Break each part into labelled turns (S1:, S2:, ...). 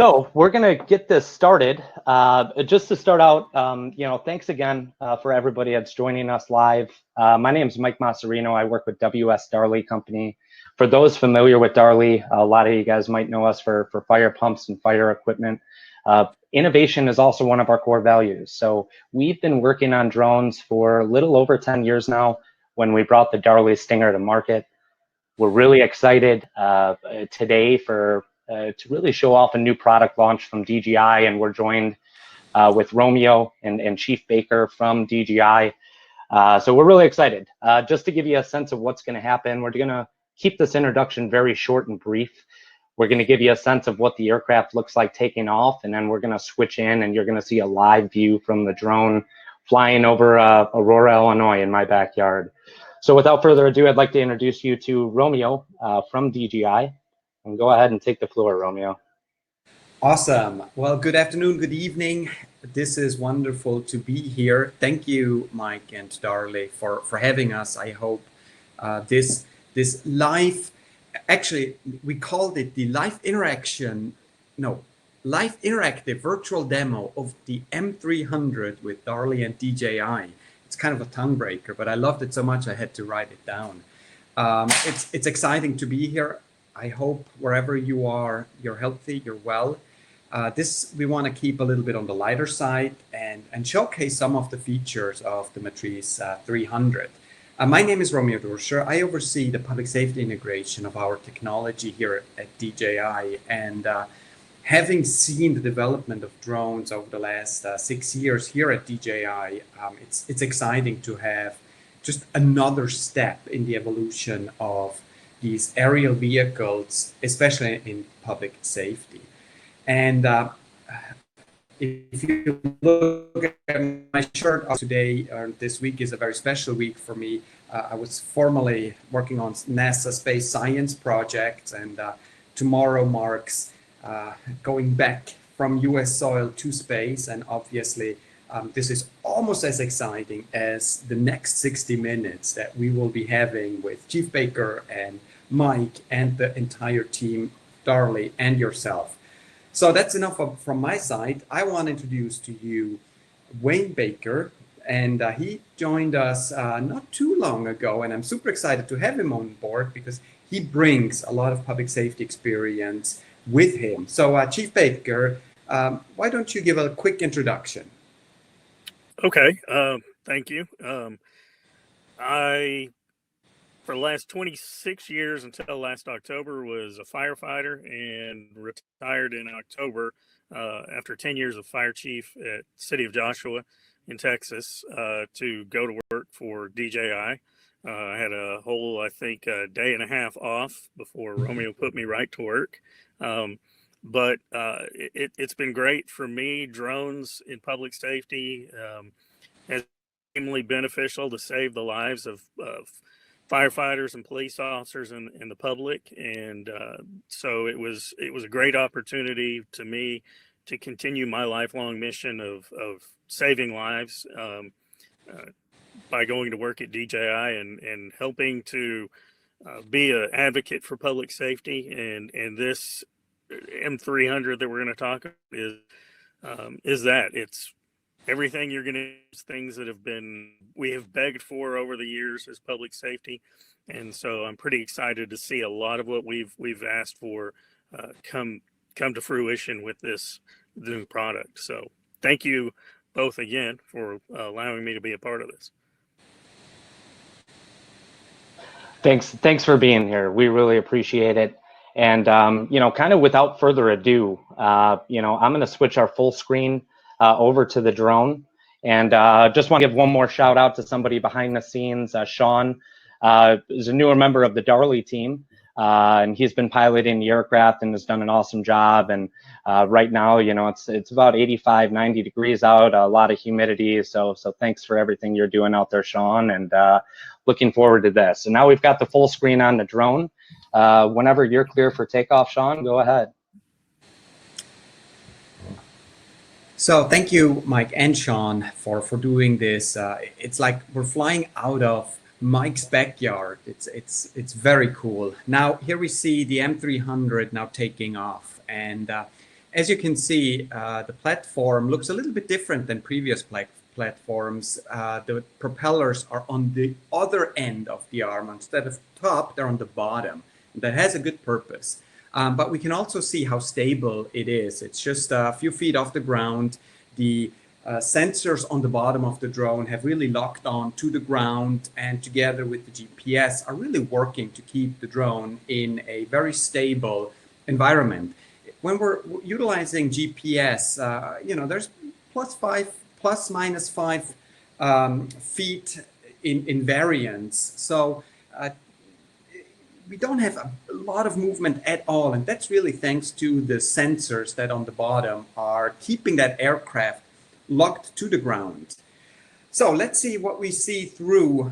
S1: So we're going to get this started. Just to start out, thanks again for everybody that's joining us live. My name is Mike Mocerino. I work with WS Darley Company. For those familiar with Darley, a lot of you guys might know us for fire pumps and fire equipment. Innovation is also one of our core values. So we've been working on drones for a little over 10 years now when we brought the Darley Stinger to market. We're really excited today to really show off a new product launch from DJI, and we're joined with Romeo and Chief Baker from DJI. So we're really excited. Just to give you a sense of what's going to happen, we're going to keep this introduction very short and brief. We're going to give you a sense of what the aircraft looks like taking off, and then we're going to switch in and you're going to see a live view from the drone flying over Aurora, Illinois in my backyard. So without further ado, I'd like to introduce you to Romeo from DJI. And go ahead and take the floor, Romeo.
S2: Awesome. Well, good afternoon, good evening. This is wonderful to be here. Thank you, Mike and Darley, for having us. I hope this live, actually, we called it the live interactive virtual demo of the M300 with Darley and DJI. It's kind of a tongue breaker, but I loved it so much I had to write it down. It's exciting to be here. I hope wherever you are, you're healthy, you're well. We want to keep a little bit on the lighter side and showcase some of the features of the M300. My name is Romeo Durscher. I oversee the public safety integration of our technology here at DJI. And having seen the development of drones over the last 6 years here at DJI, it's exciting to have just another step in the evolution of these aerial vehicles, especially in public safety. And if you look at my shirt today, this week is a very special week for me. I was formerly working on NASA space science projects, and tomorrow marks going back from US soil to space. And obviously, this is almost as exciting as the next 60 minutes that we will be having with Chief Baker and Mike and the entire team, Darley and yourself. So that's enough from my side. I want to introduce to you Wayne Baker, and he joined us not too long ago, and I'm super excited to have him on board because he brings a lot of public safety experience with him. So Chief Baker, why don't you give a quick introduction?
S3: Okay, thank you. For the last 26 years until last October was a firefighter and retired in October after 10 years of fire chief at City of Joshua in Texas to go to work for DJI. I had a whole, I think, day and a half off before Romeo put me right to work. But it's been great for me. Drones in public safety has been extremely beneficial to save the lives of firefighters and police officers and the public, and so it was a great opportunity to me to continue my lifelong mission of saving lives by going to work at DJI and helping to be an advocate for public safety. And this M300 that we're going to talk about is that it's everything you're going to use, things that we have begged for over the years as public safety. And so I'm pretty excited to see a lot of what we've asked for come to fruition with this new product. So thank you both again for allowing me to be a part of this.
S1: Thanks for being here. We really appreciate it. And, kind of without further ado, I'm going to switch our full screen over to the drone, and just want to give one more shout out to somebody behind the scenes. Sean is a newer member of the Darley team, and he's been piloting the aircraft and has done an awesome job. And right now, it's about 85, 90 degrees out, a lot of humidity. So thanks for everything you're doing out there, Sean, and looking forward to this. And now we've got the full screen on the drone. Whenever you're clear for takeoff, Sean, go ahead.
S2: So thank you, Mike and Sean, for doing this. It's like we're flying out of Mike's backyard. It's very cool. Now here we see the M300 now taking off, and As you can see, the platform looks a little bit different than previous platforms. The propellers are on the other end of the arm. Instead of top, they're on the bottom. That has a good purpose. But we can also see how stable it is. It's just a few feet off the ground. The sensors on the bottom of the drone have really locked on to the ground, and together with the GPS are really working to keep the drone in a very stable environment. When we're utilizing GPS, there's plus minus 5 feet in variance. So we don't have a lot of movement at all. And that's really thanks to the sensors that on the bottom are keeping that aircraft locked to the ground. So let's see what we see through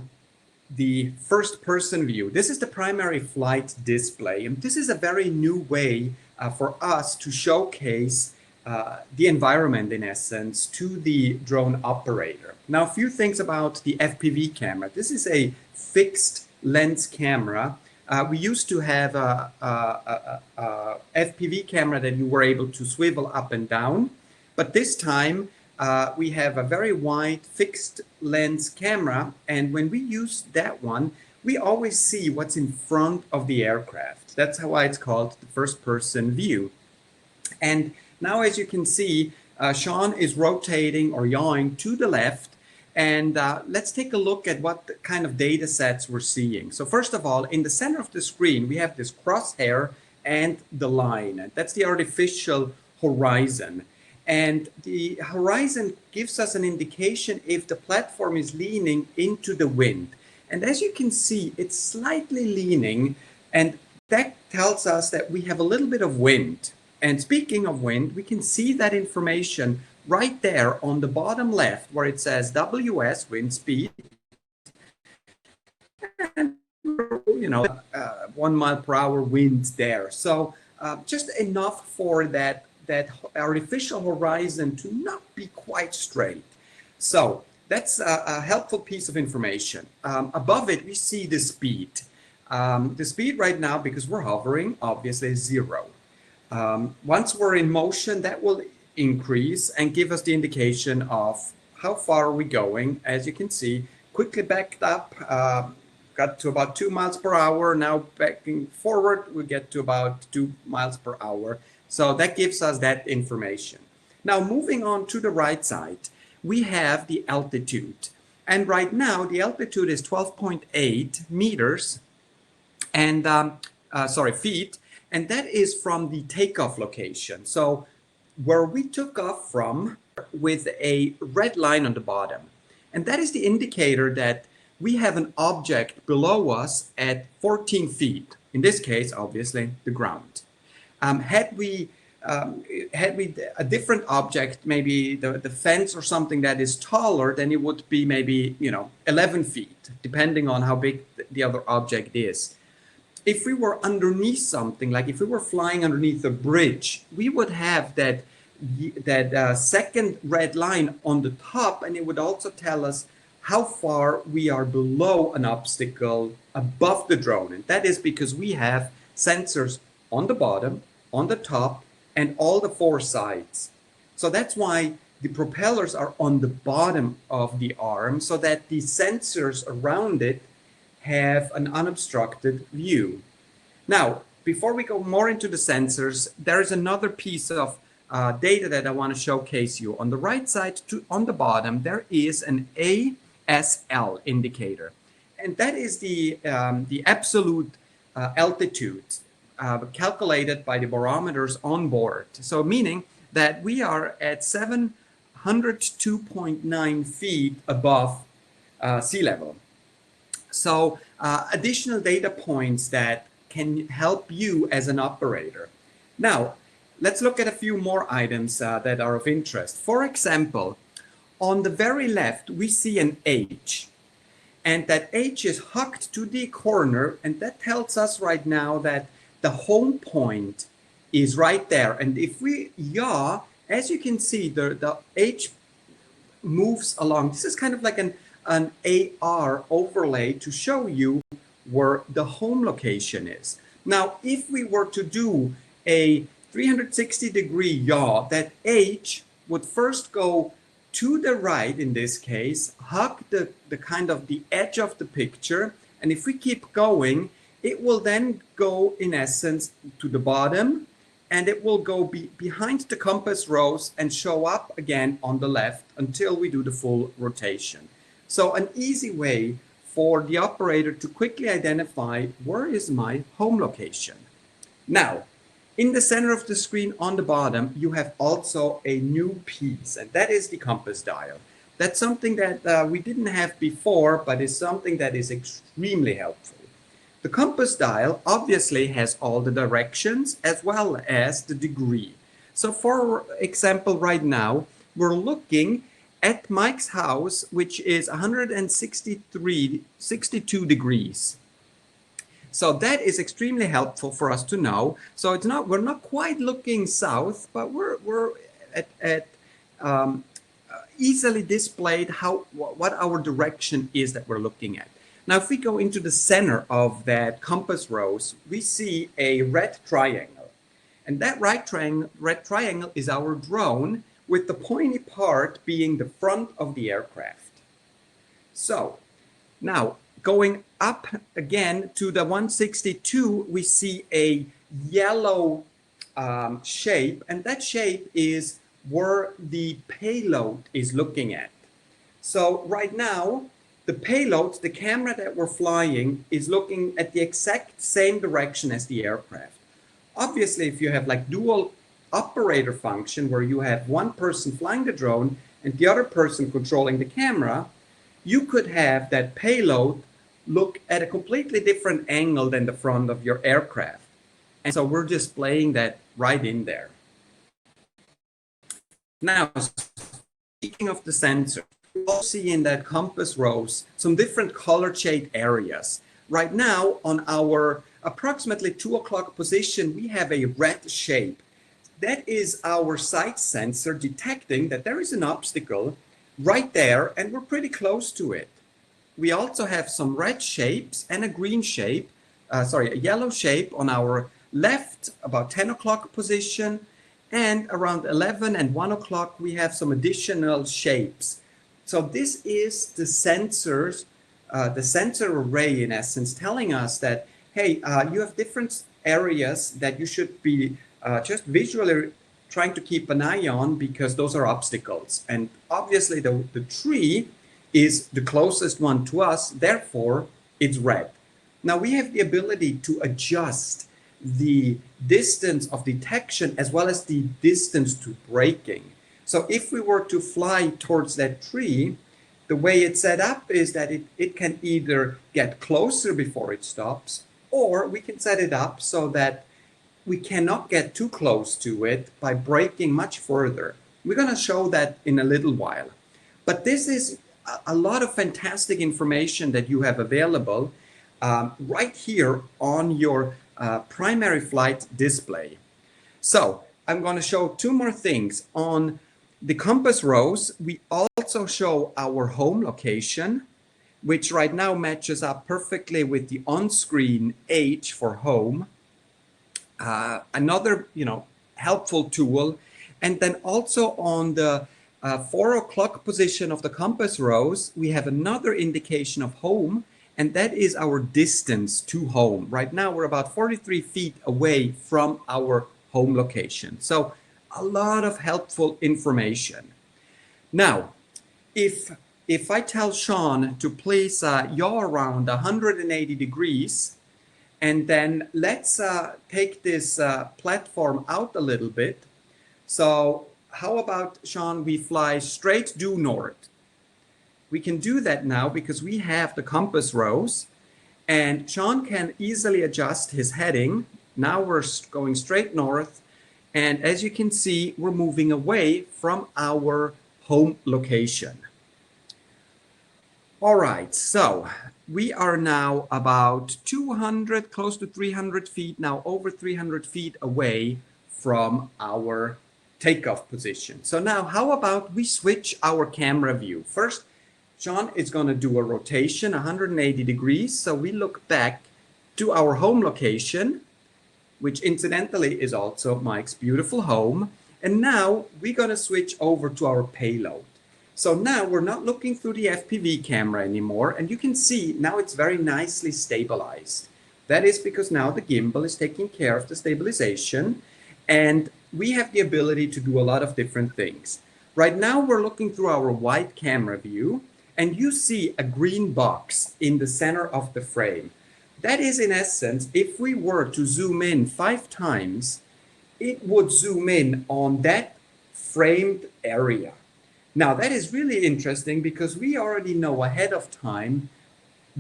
S2: the first person view. This is the primary flight display. And this is a very new way for us to showcase the environment, in essence, to the drone operator. Now, a few things about the FPV camera. This is a fixed lens camera. We used to have a FPV camera that you were able to swivel up and down, but this time we have a very wide fixed lens camera, and when we use that one, we always see what's in front of the aircraft. That's why it's called the first person view. And now, as you can see, Sean is rotating or yawing to the left. And let's take a look at what kind of data sets we're seeing. So first of all, in the center of the screen, we have this crosshair and the line. That's the artificial horizon. And the horizon gives us an indication if the platform is leaning into the wind. And as you can see, it's slightly leaning, and that tells us that we have a little bit of wind. And speaking of wind, we can see that information right there on the bottom left where it says WS, wind speed, and 1 mile per hour wind there. So just enough for that artificial horizon to not be quite straight. So that's a helpful piece of information. Above it, we see the speed. The speed right now, because we're hovering, obviously is 0. Once we're in motion, that will increase and give us the indication of how far are we going. As you can see, quickly backed up, got to about 2 miles per hour. Now backing forward, we get to about 2 miles per hour. So that gives us that information. Now moving on to the right side, we have the altitude. And right now the altitude is 12.8 meters and feet. And that is from the takeoff location. So where we took off from with a red line on the bottom. And that is the indicator that we have an object below us at 14 feet. In this case, obviously, the ground. Had we a different object, maybe the fence or something that is taller, then it would be maybe 11 feet, depending on how big the other object is. If we were underneath something, like if we were flying underneath a bridge, we would have that second red line on the top, and it would also tell us how far we are below an obstacle above the drone. And that is because we have sensors on the bottom, on the top, and all the 4 sides. So that's why the propellers are on the bottom of the arm, so that the sensors around it have an unobstructed view. Now, before we go more into the sensors, there is another piece of data that I want to showcase you. On the right side, on the bottom, there is an ASL indicator, and that is the absolute altitude calculated by the barometers on board. So meaning that we are at 702.9 feet above sea level. So additional data points that can help you as an operator. Now, let's look at a few more items that are of interest. For example, on the very left, we see an H. And that H is hooked to the corner, and that tells us right now that the home point is right there. And if we yaw, as you can see, the H moves along. This is kind of like an AR overlay to show you where the home location is. Now, if we were to do a 360-degree yaw, that H would first go to the right in this case, hug the kind of the edge of the picture, and if we keep going, it will then go in essence to the bottom, and it will go behind the compass rose and show up again on the left until we do the full rotation. So an easy way for the operator to quickly identify where is my home location. Now, in the center of the screen on the bottom, you have also a new piece, and that is the compass dial. That's something that we didn't have before, but is something that is extremely helpful. The compass dial obviously has all the directions as well as the degree. So for example, right now, we're looking at Mike's house, which is 162 degrees. So that is extremely helpful for us to know. So we're not quite looking south, but we're at easily displayed what our direction is that we're looking at. Now, if we go into the center of that compass rose, we see a red triangle. And that red triangle is our drone, with the pointy part being the front of the aircraft. So now going up again to the 162, we see a yellow shape, and that shape is where the payload is looking at. So right now, the payload, the camera that we're flying, is looking at the exact same direction as the aircraft. Obviously, if you have like dual operator function where you have one person flying the drone and the other person controlling the camera, you could have that payload look at a completely different angle than the front of your aircraft. And so we're displaying that right in there. Now, speaking of the sensor, we also see in that compass rose some different color shade areas. Right now, on our approximately 2 o'clock position, we have a red shape. That is our sight sensor detecting that there is an obstacle right there, and we're pretty close to it. We also have some red shapes and a green shape, a yellow shape on our left, about 10 o'clock position, and around 11 and 1 o'clock, we have some additional shapes. So this is the sensors, the sensor array in essence, telling us that, hey, you have different areas that you should be just visually trying to keep an eye on, because those are obstacles. And obviously the tree is the closest one to us, therefore it's red. Now we have the ability to adjust the distance of detection as well as the distance to braking. So if we were to fly towards that tree, the way it's set up is that it can either get closer before it stops, or we can set it up so that we cannot get too close to it by braking much further. We're going to show that in a little while. But this is a lot of fantastic information that you have available right here on your primary flight display. So I'm going to show two more things. On the compass rose, we also show our home location, which right now matches up perfectly with the on-screen H for home. Another, helpful tool. And then also on the 4 o'clock position of the compass rose, we have another indication of home, and that is our distance to home. Right now, we're about 43 feet away from our home location. So a lot of helpful information. Now, if I tell Sean to please yaw around 180 degrees, and then let's take this platform out a little bit. So how about, Sean, we fly straight due north? We can do that now because we have the compass rose, and Sean can easily adjust his heading. Now we're going straight north, and as you can see, we're moving away from our home location. All right, so we are now about 200, close to 300 feet, now over 300 feet away from our takeoff position. So now how about we switch our camera view? First, Sean is going to do a rotation 180 degrees. So we look back to our home location, which incidentally is also Mike's beautiful home. And now we're going to switch over to our payload. So now we're not looking through the FPV camera anymore, and you can see now it's very nicely stabilized. That is because now the gimbal is taking care of the stabilization, and we have the ability to do a lot of different things. Right now we're looking through our wide camera view, and you see a green box in the center of the frame. That is, in essence, if we were to zoom in 5 times, it would zoom in on that framed area. Now that is really interesting because we already know ahead of time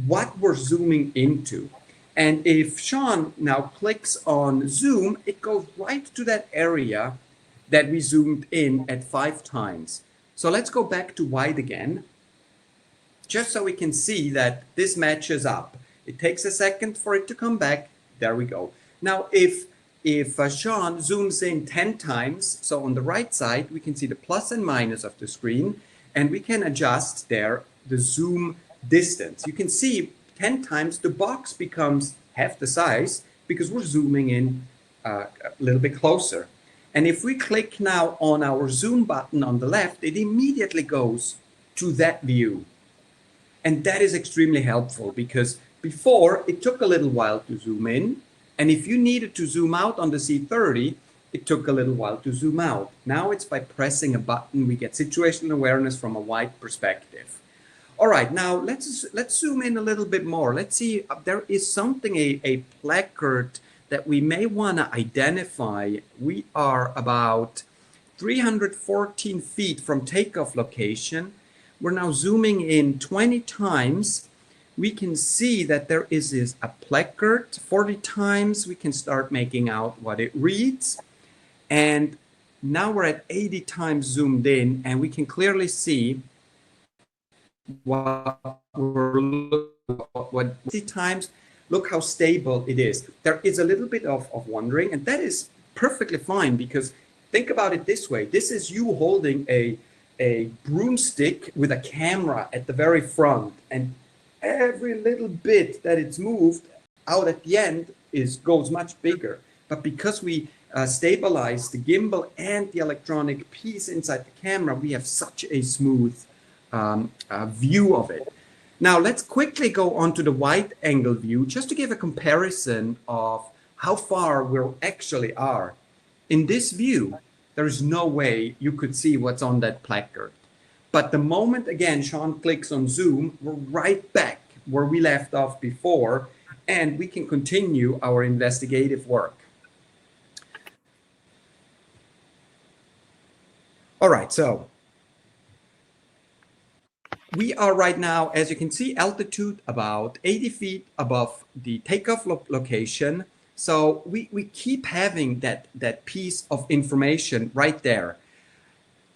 S2: what we're zooming into. And if Sean now clicks on zoom, it goes right to that area that we zoomed in at 5 times. So let's go back to wide again, just so we can see that this matches up. It takes a second for it to come back. There we go. Now, if Sean zooms in 10 times, so on the right side, we can see the plus and minus of the screen, and we can adjust there the zoom distance. You can see 10 times the box becomes half the size because we're zooming in a little bit closer. And if we click now on our zoom button on the left, it immediately goes to that view. And that is extremely helpful because before it took a little while to zoom in. And if you needed to zoom out on the C30, it took a little while to zoom out. Now it's by pressing a button, we get situational awareness from a wide perspective. All right, now let's zoom in a little bit more. Let's see, there is something, a placard that we may want to identify. We are about 314 feet from takeoff location. We're now zooming in 20 times. We can see that there is a placard. 40 times we can start making out what it reads. And now we're at 80 times zoomed in, and we can clearly see what we're looking at. 80 times, look how stable it is. There is a little bit of wandering, and that is perfectly fine because think about it this way. This is you holding a broomstick with a camera at the very front, and every little bit that it's moved out at the end goes much bigger. But because we stabilize the gimbal and the electronic piece inside the camera, we have such a smooth view of it. Now let's quickly go on to the wide angle view just to give a comparison of how far we actually are. In this view, there is no way you could see what's on that placard. But the moment, again, Sean clicks on zoom, we're right back where we left off before, and we can continue our investigative work. All right, so we are right now, as you can see, altitude about 80 feet above the takeoff location. So we keep having that piece of information right there.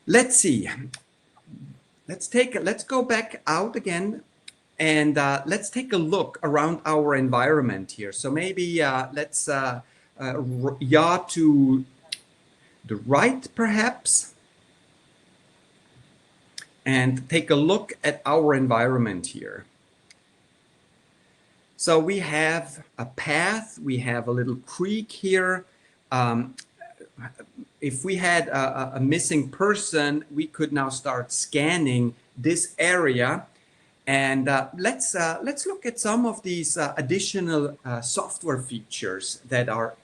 S2: Let's see. Let's go back out again, and let's take a look around our environment here. So maybe let's yaw to the right, perhaps, and take a look at our environment here. So we have a path, we have a little creek here. If we had a missing person, we could now start scanning this area. And let's look at some of these additional software features that are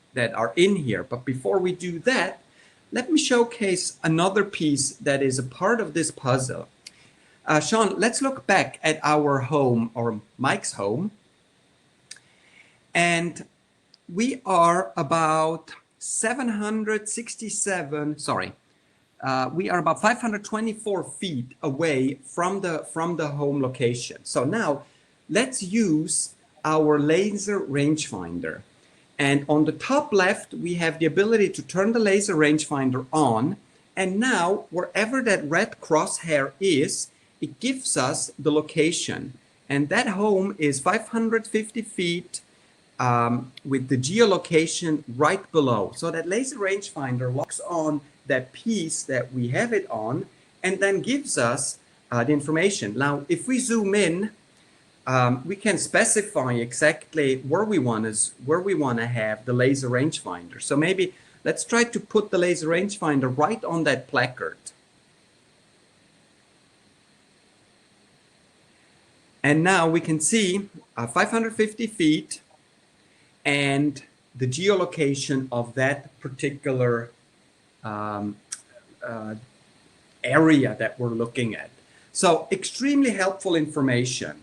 S2: in here. But before we do that, let me showcase another piece that is a part of this puzzle. Sean, let's look back at our home, or Mike's home. And we are about 524 feet away from the home location. So now let's use our laser rangefinder. And on the top left, we have the ability to turn the laser rangefinder on. And now wherever that red crosshair is, it gives us the location. And that home is 550 feet with the geolocation right below. So that laser rangefinder locks on that piece that we have it on and then gives us the information. Now, if we zoom in, we can specify exactly where we want to have the laser rangefinder. So maybe let's try to put the laser rangefinder right on that placard. And now we can see 550 feet and the geolocation of that particular area that we're looking at. So extremely helpful information.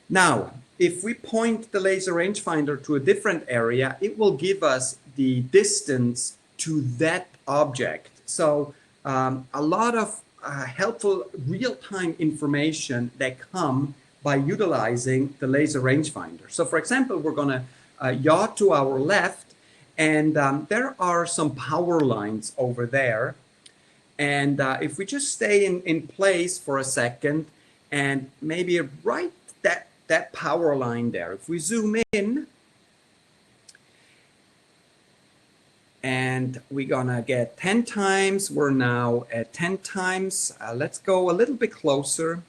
S2: Now, if we point the laser rangefinder to a different area, it will give us the distance to that object. So a lot of helpful real-time information that come by utilizing the laser rangefinder. So for example, we're going to yaw to our left, and there are some power lines over there. And if we just stay in place for a second and maybe right that power line there, if we zoom in, and we're gonna get 10 times, we're now at 10 times. Let's go a little bit closer.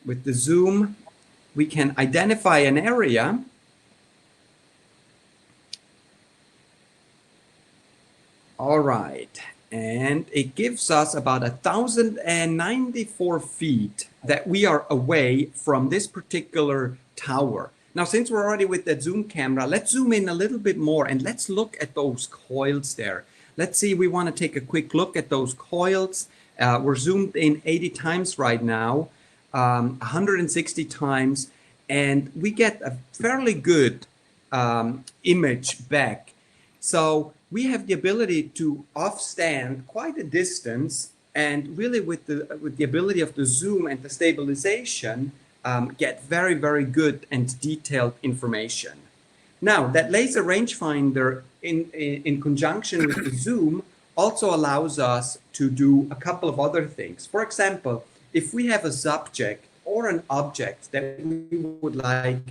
S2: With the zoom, we can identify an area. All right, and it gives us about 1,094 feet that we are away from this particular tower. Now, since we're already with that zoom camera, let's zoom in a little bit more and let's look at those coils there. Let's see, we want to take a quick look at those coils. We're zoomed in 80 times right now, 160 times, and we get a fairly good image back. So we have the ability to offstand quite a distance, and really with the ability of the zoom and the stabilization, get very, very good and detailed information. Now, that laser rangefinder in conjunction with the zoom also allows us to do a couple of other things. For example, if we have a subject or an object that we would like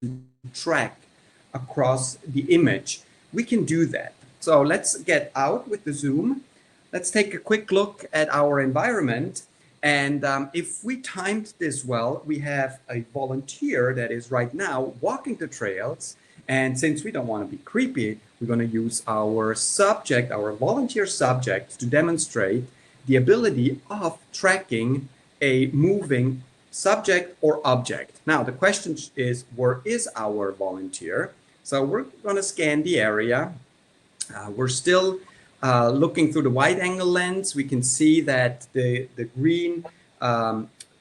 S2: to track across the image, we can do that. So let's get out with the zoom. Let's take a quick look at our environment. And if we timed this well, we have a volunteer that is right now walking the trails. And since we don't want to be creepy, we're going to use our subject, our volunteer subject, to demonstrate the ability of tracking a moving subject or object. Now, the question is, where is our volunteer? So we're going to scan the area. We're still looking through the wide angle lens. We can see that the green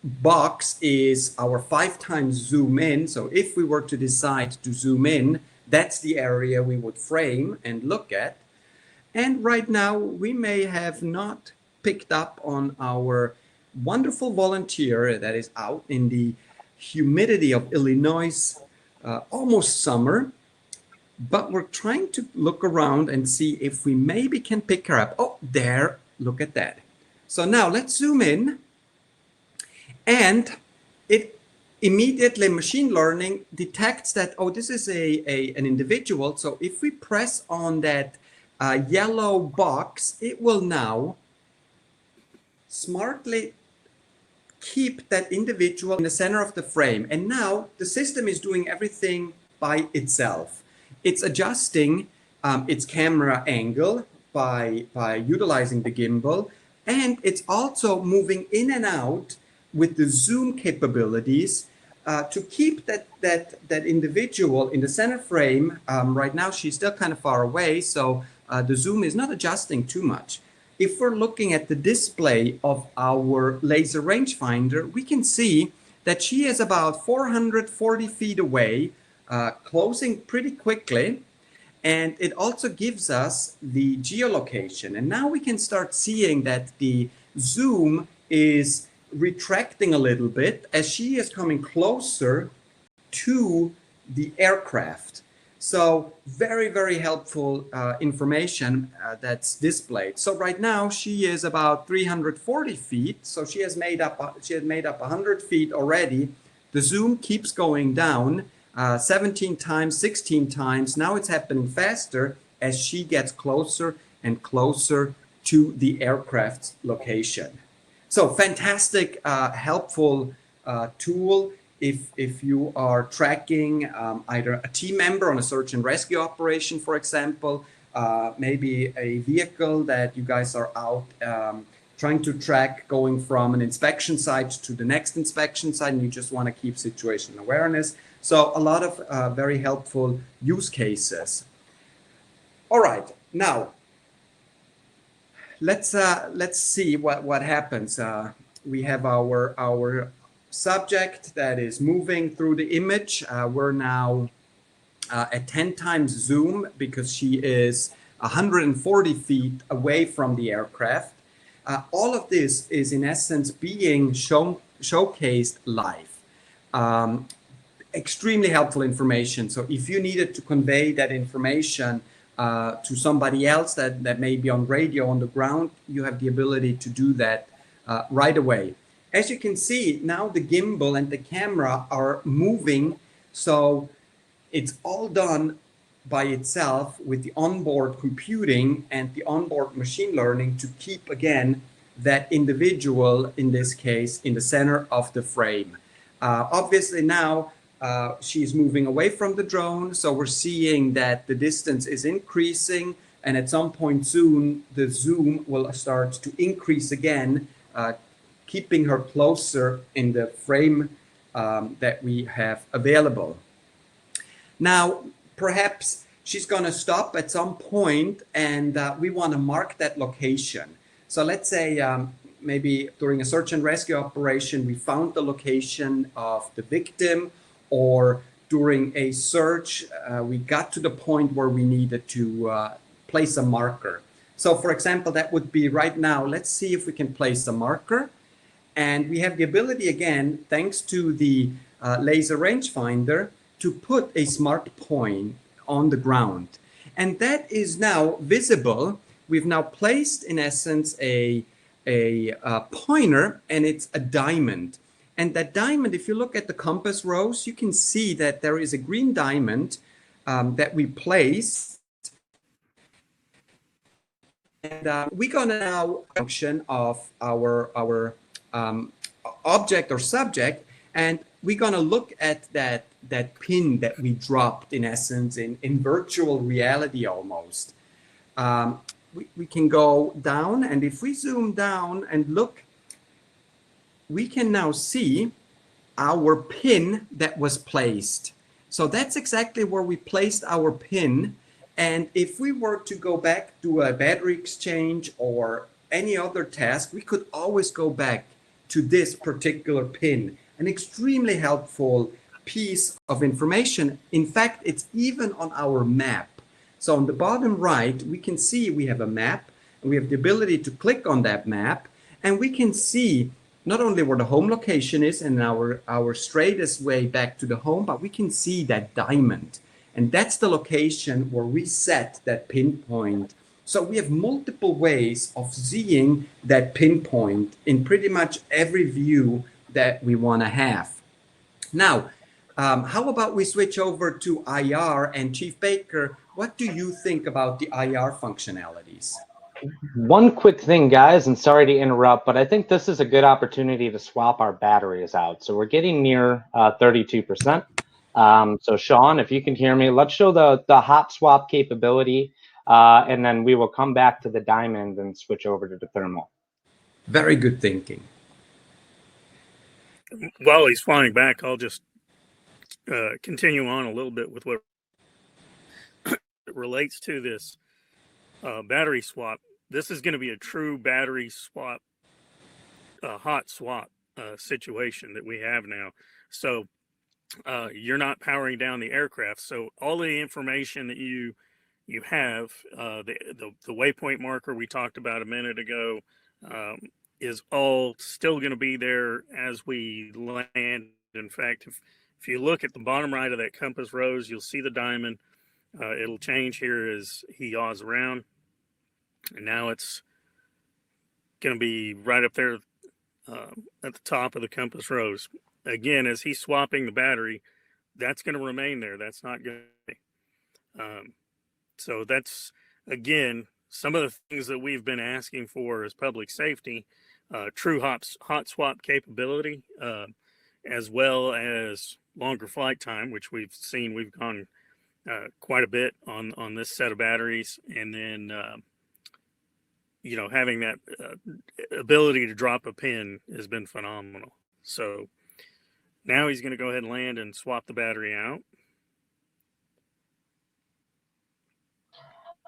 S2: box is our 5 times zoom in. So if we were to decide to zoom in, that's the area we would frame and look at. And right now, we may have not picked up on our wonderful volunteer that is out in the humidity of Illinois, almost summer. But we're trying to look around and see if we maybe can pick her up. Oh, there, look at that. So now let's zoom in, and it immediately, machine learning detects that, oh, this is an individual. So if we press on that yellow box, it will now smartly keep that individual in the center of the frame. And now the system is doing everything by itself. It's adjusting its camera angle by utilizing the gimbal, and it's also moving in and out with the zoom capabilities to keep that individual in the center frame. Right now, she's still kind of far away, so the zoom is not adjusting too much. If we're looking at the display of our laser rangefinder, we can see that she is about 440 feet away, closing pretty quickly, and it also gives us the geolocation. And now we can start seeing that the zoom is retracting a little bit as she is coming closer to the aircraft. So very, very helpful information that's displayed. So right now she is about 340 feet. So she has made up 100 feet already. The zoom keeps going down. 17 times, 16 times. Now it's happening faster as she gets closer and closer to the aircraft's location. So fantastic, helpful tool if you are tracking either a team member on a search and rescue operation, for example, maybe a vehicle that you guys are out trying to track going from an inspection site to the next inspection site, and you just want to keep situational awareness. So a lot of very helpful use cases. All right, now let's see what happens. We have our subject that is moving through the image. We're now at 10 times zoom because she is 140 feet away from the aircraft. All of this is in essence being showcased live. Extremely helpful information. So if you needed to convey that information to somebody else that may be on radio on the ground, you have the ability to do that right away. As you can see, now the gimbal and the camera are moving, so it's all done by itself with the onboard computing and the onboard machine learning to keep, again, that individual, in this case, in the center of the frame. Obviously now, she's moving away from the drone, so we're seeing that the distance is increasing, and at some point soon, the zoom will start to increase again, keeping her closer in the frame that we have available. Now, perhaps she's going to stop at some point, and we want to mark that location. So let's say maybe during a search and rescue operation, we found the location of the victim, or during a search, we got to the point where we needed to place a marker. So for example, that would be right now. Let's see if we can place a marker. And we have the ability, again, thanks to the laser rangefinder, to put a smart point on the ground. And that is now visible. We've now placed, in essence, a pointer, and it's a diamond. And that diamond, if you look at the compass rose, you can see that there is a green diamond that we placed. And we're going to now function of our object or subject, and we're going to look at that pin that we dropped, in essence, in virtual reality almost. We can go down, and if we zoom down and look, we can now see our pin that was placed. So that's exactly where we placed our pin. And if we were to go back to a battery exchange or any other task, we could always go back to this particular pin. An extremely helpful piece of information. In fact, it's even on our map. So on the bottom right, we can see we have a map, and we have the ability to click on that map, and we can see not only where the home location is and our straightest way back to the home, but we can see that diamond. And that's the location where we set that pinpoint. So we have multiple ways of seeing that pinpoint in pretty much every view that we want to have. Now, how about we switch over to IR, and Chief Baker, what do you think about the IR functionalities?
S1: One quick thing, guys, and sorry to interrupt, but I think this is a good opportunity to swap our batteries out. So we're getting near 32%. So Sean, if you can hear me, let's show the hot swap capability, and then we will come back to the diamond and switch over to the thermal.
S2: Very good thinking.
S3: While he's flying back, I'll just continue on a little bit with what relates to this battery swap. This is going to be a true battery swap, hot swap situation that we have now. So you're not powering down the aircraft. So all the information that you have, the waypoint marker we talked about a minute ago, is all still going to be there as we land. In fact, if you look at the bottom right of that compass rose, you'll see the diamond. It'll change here as he yaws around. And now it's going to be right up there at the top of the compass rose. Again, as he's swapping the battery, that's going to remain there. That's not going to. So that's, again, some of the things that we've been asking for as public safety. true hot swap capability, as well as longer flight time, which we've seen. We've gone quite a bit on this set of batteries, and then having that ability to drop a pin has been phenomenal. So now he's going to go ahead and land and swap the battery out.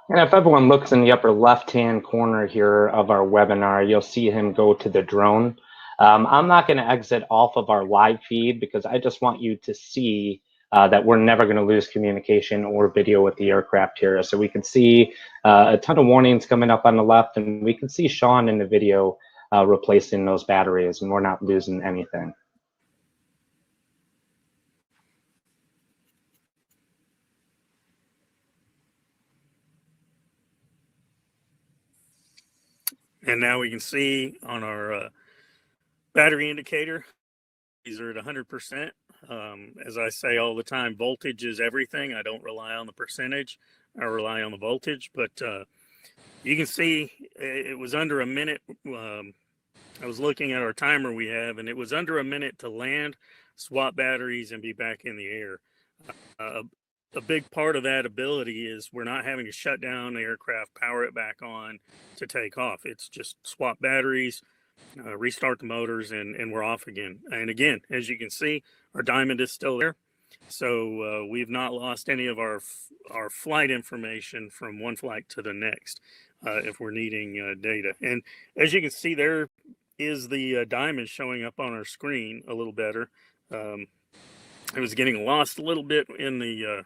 S1: And if everyone looks in the upper left-hand corner here of our webinar, you'll see him go to the drone. I'm not going to exit off of our live feed because I just want you to see that we're never going to lose communication or video with the aircraft here. So we can see a ton of warnings coming up on the left, and we can see Sean in the video replacing those batteries, and we're not losing anything.
S3: And now we can see on our battery indicator, these are at 100%. As I say all the time, voltage is everything. I don't rely on the percentage. I rely on the voltage. But you can see it was under a minute. I was looking at our timer we have, and it was under a minute to land, swap batteries, and be back in the air. A big part of that ability is we're not having to shut down the aircraft, power it back on to take off. It's just swap batteries, restart the motors, and we're off again. And again, as you can see, our diamond is still there. So we've not lost any of our flight information from one flight to the next if we're needing data. And as you can see, there is the diamond showing up on our screen a little better. It was getting lost a little bit in the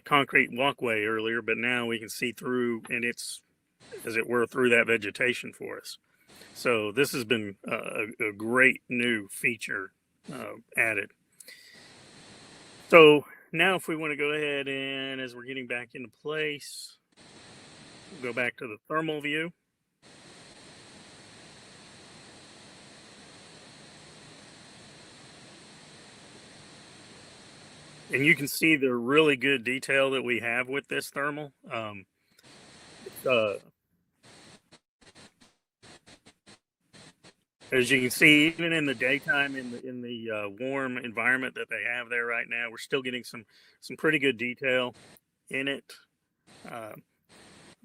S3: concrete walkway earlier, but now we can see through, and it's, as it were, through that vegetation for us. So this has been a great new feature added. So now if we want to go ahead and, as we're getting back into place, go back to the thermal view. And you can see the really good detail that we have with this thermal. As you can see, even in the daytime, in the warm environment that they have there right now, we're still getting some pretty good detail in it.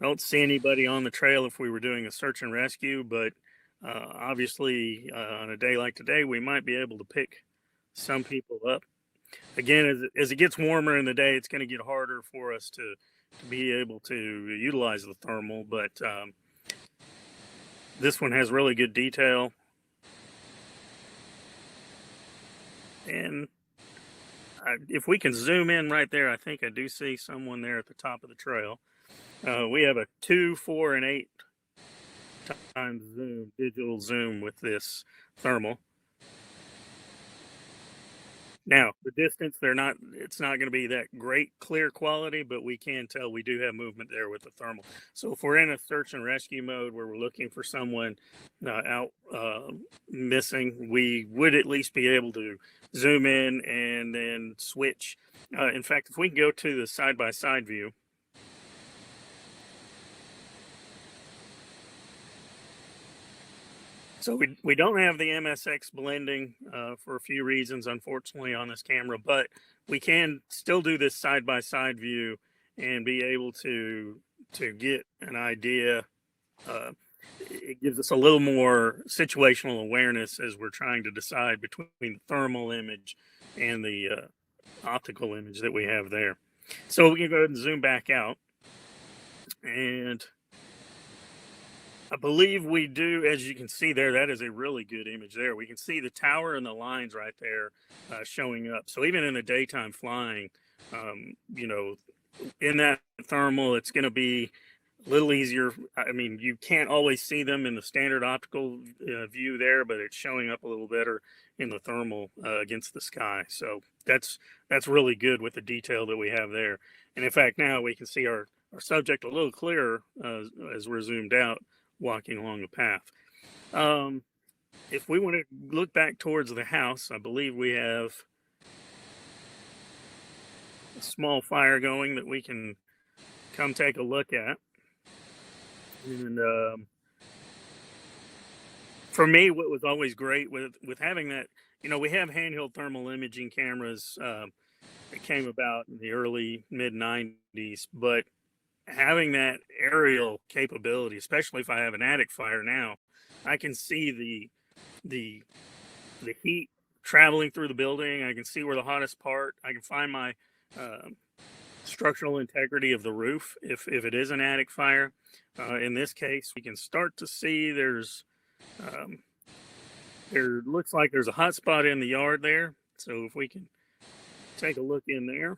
S3: Don't see anybody on the trail if we were doing a search and rescue, but obviously on a day like today, we might be able to pick some people up. Again, as it gets warmer in the day, it's going to get harder for us to be able to utilize the thermal, but this one has really good detail. And if we can zoom in right there, I think I do see someone there at the top of the trail. We have a 2, 4, and 8 times zoom, digital zoom with this thermal. Now, the distance, it's not going to be that great clear quality, but we can tell we do have movement there with the thermal. So if we're in a search and rescue mode where we're looking for someone out missing, we would at least be able to zoom in and then switch. In fact, if we can go to the side-by-side view, so we don't have the MSX blending for a few reasons, unfortunately, on this camera, but we can still do this side-by-side view and be able to get an idea. It gives us a little more situational awareness as we're trying to decide between the thermal image and the optical image that we have there. So we can go ahead and zoom back out, and I believe we do, as you can see there, that is a really good image there. We can see the tower and the lines right there showing up. So even in the daytime flying, in that thermal, it's going to be a little easier. I mean, you can't always see them in the standard optical view there, but it's showing up a little better in the thermal against the sky. So that's really good with the detail that we have there. And in fact, now we can see our subject a little clearer as we're zoomed out, walking along the path. If we want to look back towards the house, I believe we have a small fire going that we can come take a look at. And For me, what was always great with having that, we have handheld thermal imaging cameras that came about in the early mid 90s, but having that aerial capability, especially if I have an attic fire now, I can see the the heat traveling through the building. I can see where the hottest part. I can find my structural integrity of the roof if it is an attic fire. In this case, we can start to see um, there looks like there's a hot spot in the yard there. So if we can take a look in there.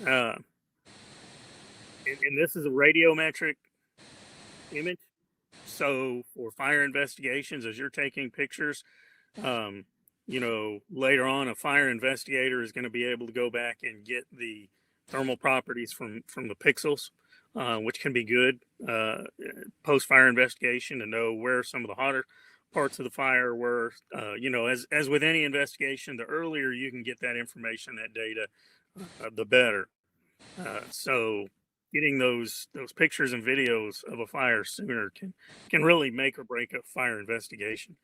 S3: Uh, and this is a radiometric image. So for fire investigations, as you're taking pictures, later on, a fire investigator is going to be able to go back and get the thermal properties from the pixels, which can be good post-fire investigation to know where some of the hotter parts of the fire were. As with any investigation, the earlier you can get that information, that data, the better. So getting those pictures and videos of a fire sooner can really make or break a fire investigation.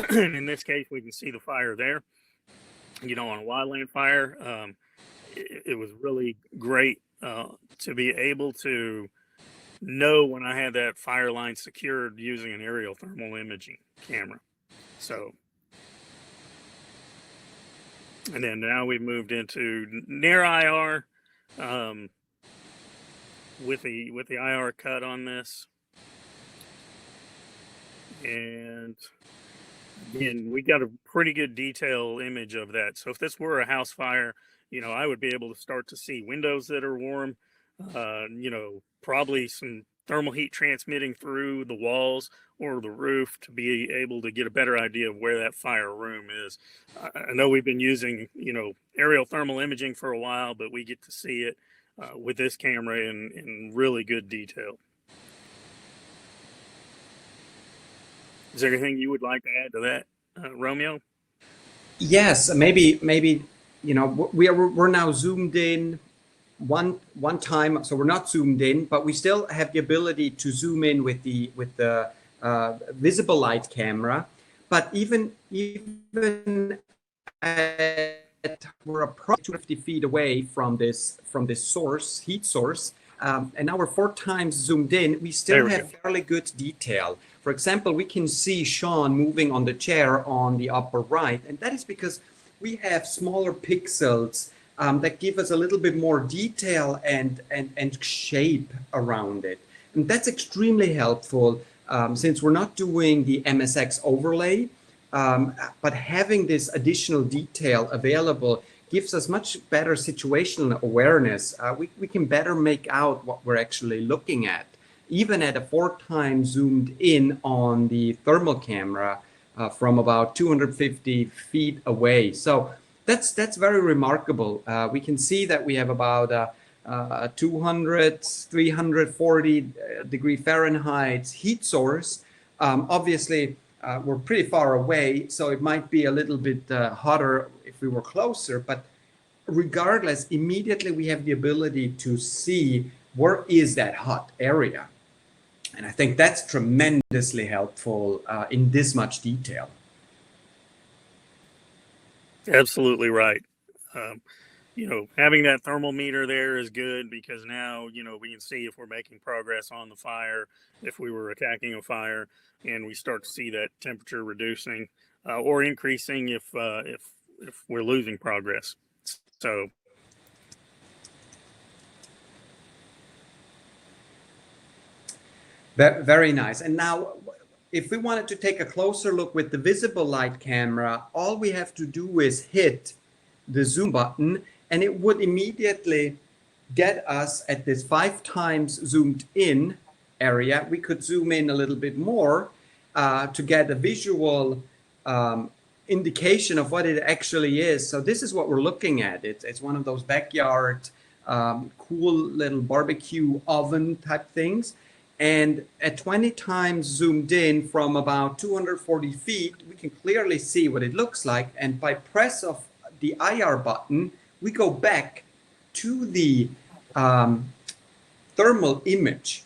S3: In this case, we can see the fire there. On a wildland fire, it was really great to be able to know when I had that fire line secured using an aerial thermal imaging camera. So, and then now we've moved into near IR. With the IR cut on this, and again, we got a pretty good detail image of that. So if this were a house fire, I would be able to start to see windows that are warm, probably some thermal heat transmitting through the walls or the roof to be able to get a better idea of where that fire room is. I know we've been using, aerial thermal imaging for a while, but we get to see it with this camera in really good detail. Is there anything you would like to add to that, Romeo?
S2: Yes, maybe we're now zoomed in one time, so we're not zoomed in, but we still have the ability to zoom in with the visible light camera. But even we're approximately 250 feet away from this heat source, and now we're 4 times zoomed in. We still have fairly good detail. For example, we can see Sean moving on the chair on the upper right, and that is because we have smaller pixels that give us a little bit more detail and shape around it. And that's extremely helpful since we're not doing the MSX overlay, but having this additional detail available gives us much better situational awareness. We can better make out what we're actually looking at, even at a 4 times zoomed in on the thermal camera from about 250 feet away. So that's very remarkable. We can see that we have about 340 degree Fahrenheit heat source. Obviously, we're pretty far away, so it might be a little bit hotter if we were closer, but regardless, immediately we have the ability to see where is that hot area. And I think that's tremendously helpful in this much detail.
S3: Absolutely right. Having that thermometer there is good because now, we can see if we're making progress on the fire, if we were attacking a fire, and we start to see that temperature reducing or increasing if we're losing progress. So.
S2: Very nice. And now, if we wanted to take a closer look with the visible light camera, all we have to do is hit the zoom button, and it would immediately get us at this 5 times zoomed in area. We could zoom in a little bit more to get a visual indication of what it actually is. So this is what we're looking at. It's one of those backyard cool little barbecue oven type things. And at 20 times zoomed in from about 240 feet, we can clearly see what it looks like. And by press of the IR button, we go back to the thermal image.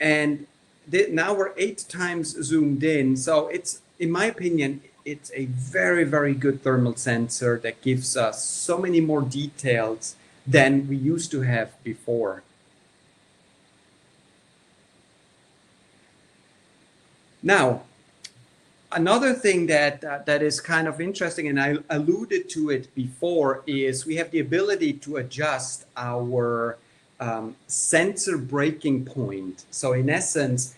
S2: And now we're 8 times zoomed in. So it's, in my opinion, it's a very, very good thermal sensor that gives us so many more details than we used to have before. Now, another thing that is kind of interesting, and I alluded to it before, is we have the ability to adjust our sensor breaking point. So in essence,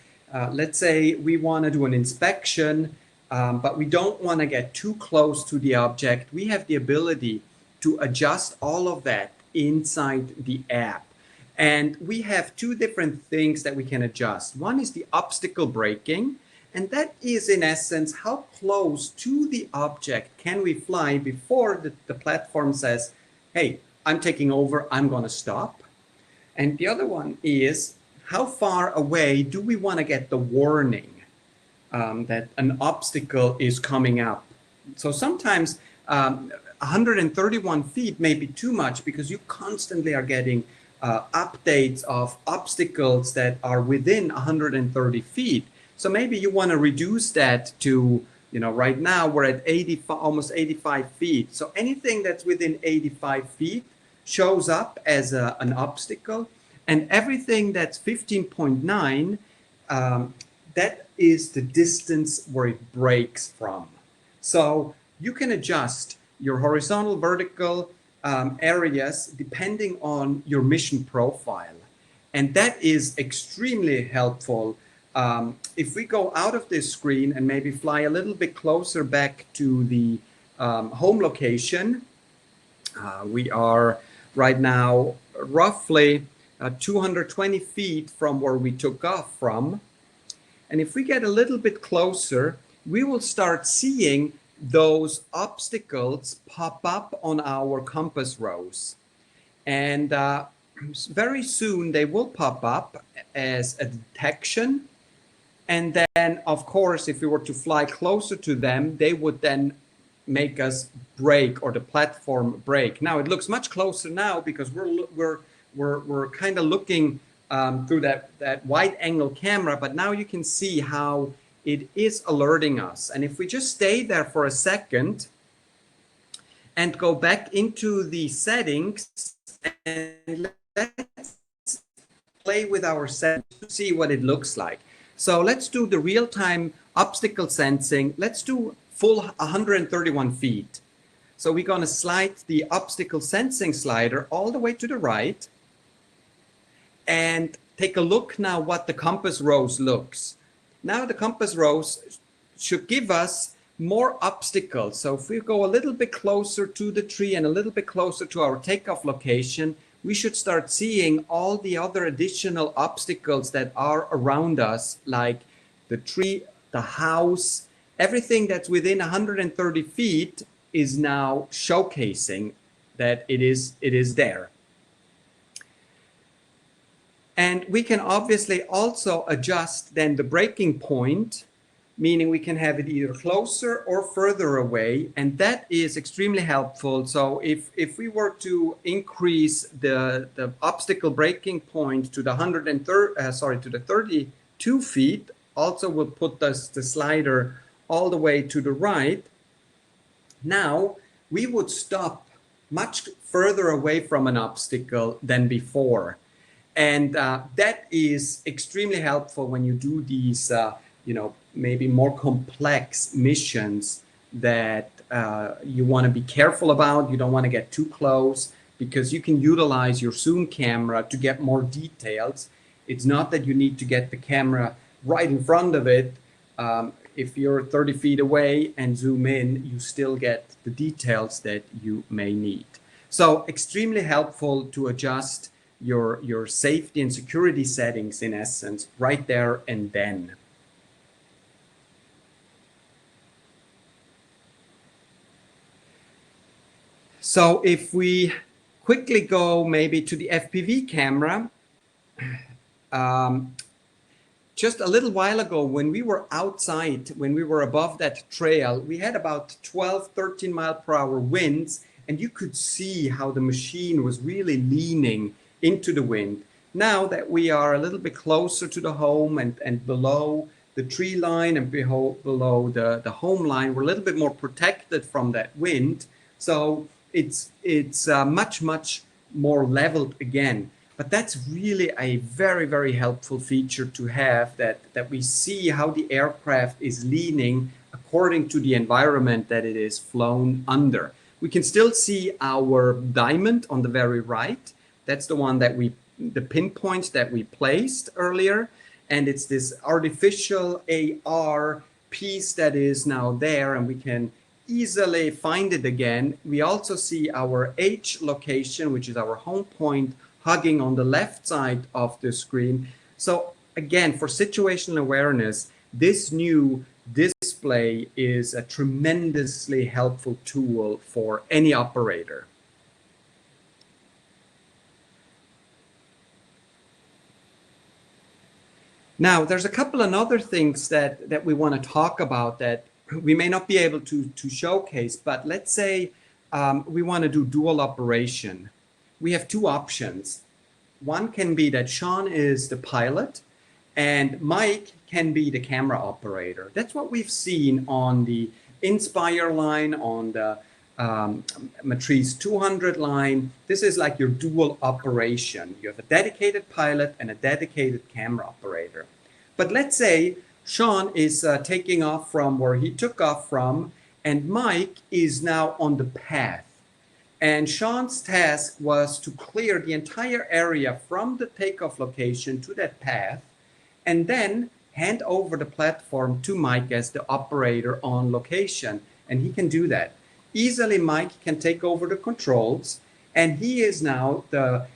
S2: let's say we want to do an inspection, but we don't want to get too close to the object. We have the ability to adjust all of that inside the app. And we have 2 different things that we can adjust. One is the obstacle braking. And that is, in essence, how close to the object can we fly before the platform says, hey, I'm taking over, I'm going to stop. And the other one is, how far away do we want to get the warning that an obstacle is coming up? So sometimes 131 feet may be too much because you constantly are getting updates of obstacles that are within 130 feet. So maybe you want to reduce that to, you know, right now we're at 85, almost 85 feet. So anything that's within 85 feet shows up as an obstacle. And everything that's 15.9, that is the distance where it breaks from. So you can adjust your horizontal, vertical areas depending on your mission profile. And that is extremely helpful. If we go out of this screen and maybe fly a little bit closer back to the home location, we are right now roughly 220 feet from where we took off from. And if we get a little bit closer, we will start seeing those obstacles pop up on our compass rose. And very soon they will pop up as a detection. And then, of course, if we were to fly closer to them, they would then make us brake, or the platform brake. Now it looks much closer now because we're kind of looking through that wide-angle camera, but now you can see how it is alerting us. And if we just stay there for a second and go back into the settings and let's play with our settings to see what it looks like. So let's do the real-time obstacle sensing. Let's do full 131 feet. So we're going to slide the obstacle sensing slider all the way to the right and take a look now what the compass rose looks. Now the compass rose should give us more obstacles. So if we go a little bit closer to the tree and a little bit closer to our takeoff location, we should start seeing all the other additional obstacles that are around us, like the tree, the house, everything that's within 130 feet is now showcasing that it is there. And we can obviously also adjust then the braking point, meaning we can have it either closer or further away, and that is extremely helpful. So if we were to increase the obstacle braking point to the 32 feet, also will put the slider all the way to the right. Now we would stop much further away from an obstacle than before. And that is extremely helpful when you do these, maybe more complex missions that you want to be careful about. You don't want to get too close because you can utilize your zoom camera to get more details. It's not that you need to get the camera right in front of it. If you're 30 feet away and zoom in, you still get the details that you may need. So extremely helpful to adjust your safety and security settings, in essence, right there and then. So if we quickly go maybe to the FPV camera, just a little while ago when we were outside, when we were above that trail, we had about 12, 13 mile per hour winds, and you could see how the machine was really leaning into the wind. Now that we are a little bit closer to the home and below the tree line and below the home line, we're a little bit more protected from that wind. So it's much more leveled again. But that's really a very helpful feature to have, that we see how the aircraft is leaning according to the environment that it is flown under. We can still see our diamond on the very right. That's the one that the pinpoint that we placed earlier. And it's this artificial AR piece that is now there, and we can easily find it again. We also see our H location, which is our home point, hugging on the left side of the screen. So again, for situational awareness, this new display is a tremendously helpful tool for any operator. Now, there's a couple of other things that we want to talk about that we may not be able to showcase, but let's say we want to do dual operation. We have two options. One can be that Sean is the pilot and Mike can be the camera operator. That's what we've seen on the Inspire line, on the M300 200 line. This is like your dual operation. You have a dedicated pilot and a dedicated camera operator. But let's say Sean is taking off from where he took off from, and Mike is now on the path. And Sean's task was to clear the entire area from the takeoff location to that path, and then hand over the platform to Mike as the operator on location. And he can do that. Easily, Mike can take over the controls, and he is now the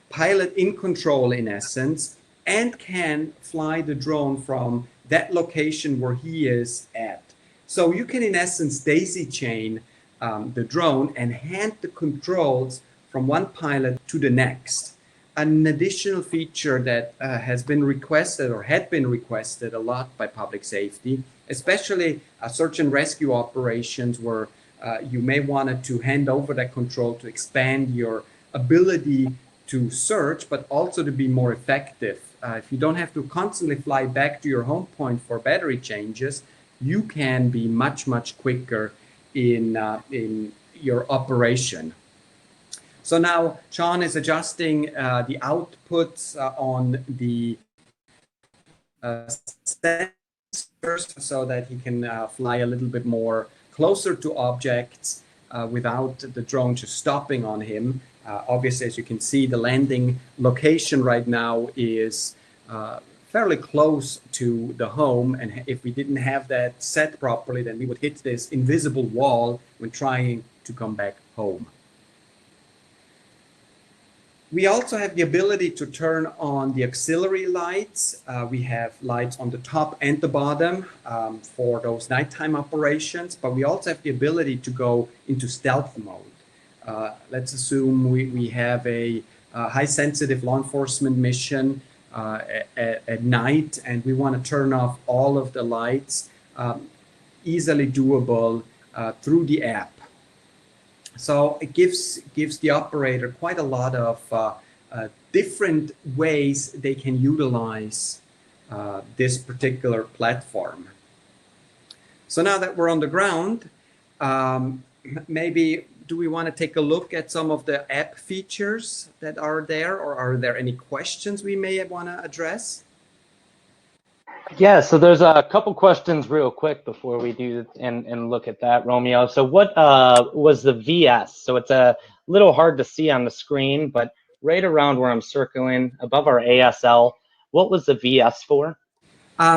S2: pilot in control in essence, and can fly the drone from that location where he is at. So you can in essence daisy chain the drone and hand the controls from one pilot to the next. An additional feature that has been requested or had been requested a lot by public safety, especially search and rescue operations where you may want to hand over that control to expand your ability to search, but also to be more effective. If you don't have to constantly fly back to your home point for battery changes, you can be much quicker in your operation. So now Sean is adjusting the outputs on the sensors so that he can fly a little bit more closer to objects without the drone just stopping on him. Obviously, as you can see, the landing location right now is fairly close to the home. And if we didn't have that set properly, then we would hit this invisible wall when trying to come back home. We also have the ability to turn on the auxiliary lights. We have lights on the top and the bottom for those nighttime operations, but we also have the ability to go into stealth mode. Let's assume we have a high sensitive law enforcement mission at night, and we want to turn off all of the lights, easily doable through the app. So it gives the operator quite a lot of different ways they can utilize this particular platform. So now that we're on the ground, maybe do we want to take a look at some of the app features that are there, or are there any questions we may want to address?
S1: Yeah, so there's a couple questions real quick before we do and look at that, Romeo. So what was the VS? So it's a little hard to see on the screen, but right around where I'm circling above our ASL, what was the VS for?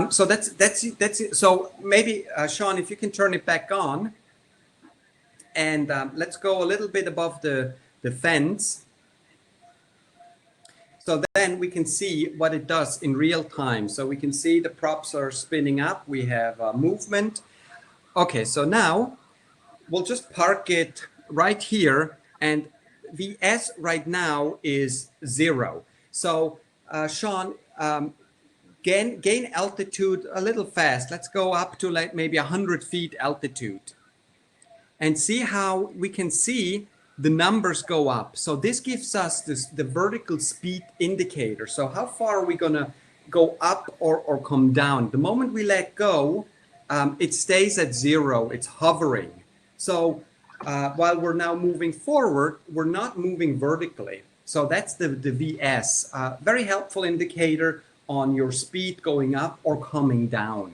S2: So that's it. So maybe Sean, if you can turn it back on, and let's go a little bit above the fence. So then we can see what it does in real time. So we can see the props are spinning up. We have movement. Okay, so now we'll just park it right here. And VS right now is 0. So Sean, gain altitude a little fast. Let's go up to like maybe 100 feet altitude. And see how we can see the numbers go up. So this gives us the vertical speed indicator. So how far are we going to go up or come down? The moment we let go, it stays at 0. It's hovering. So while we're now moving forward, we're not moving vertically. So that's the VS. Very helpful indicator on your speed going up or coming down.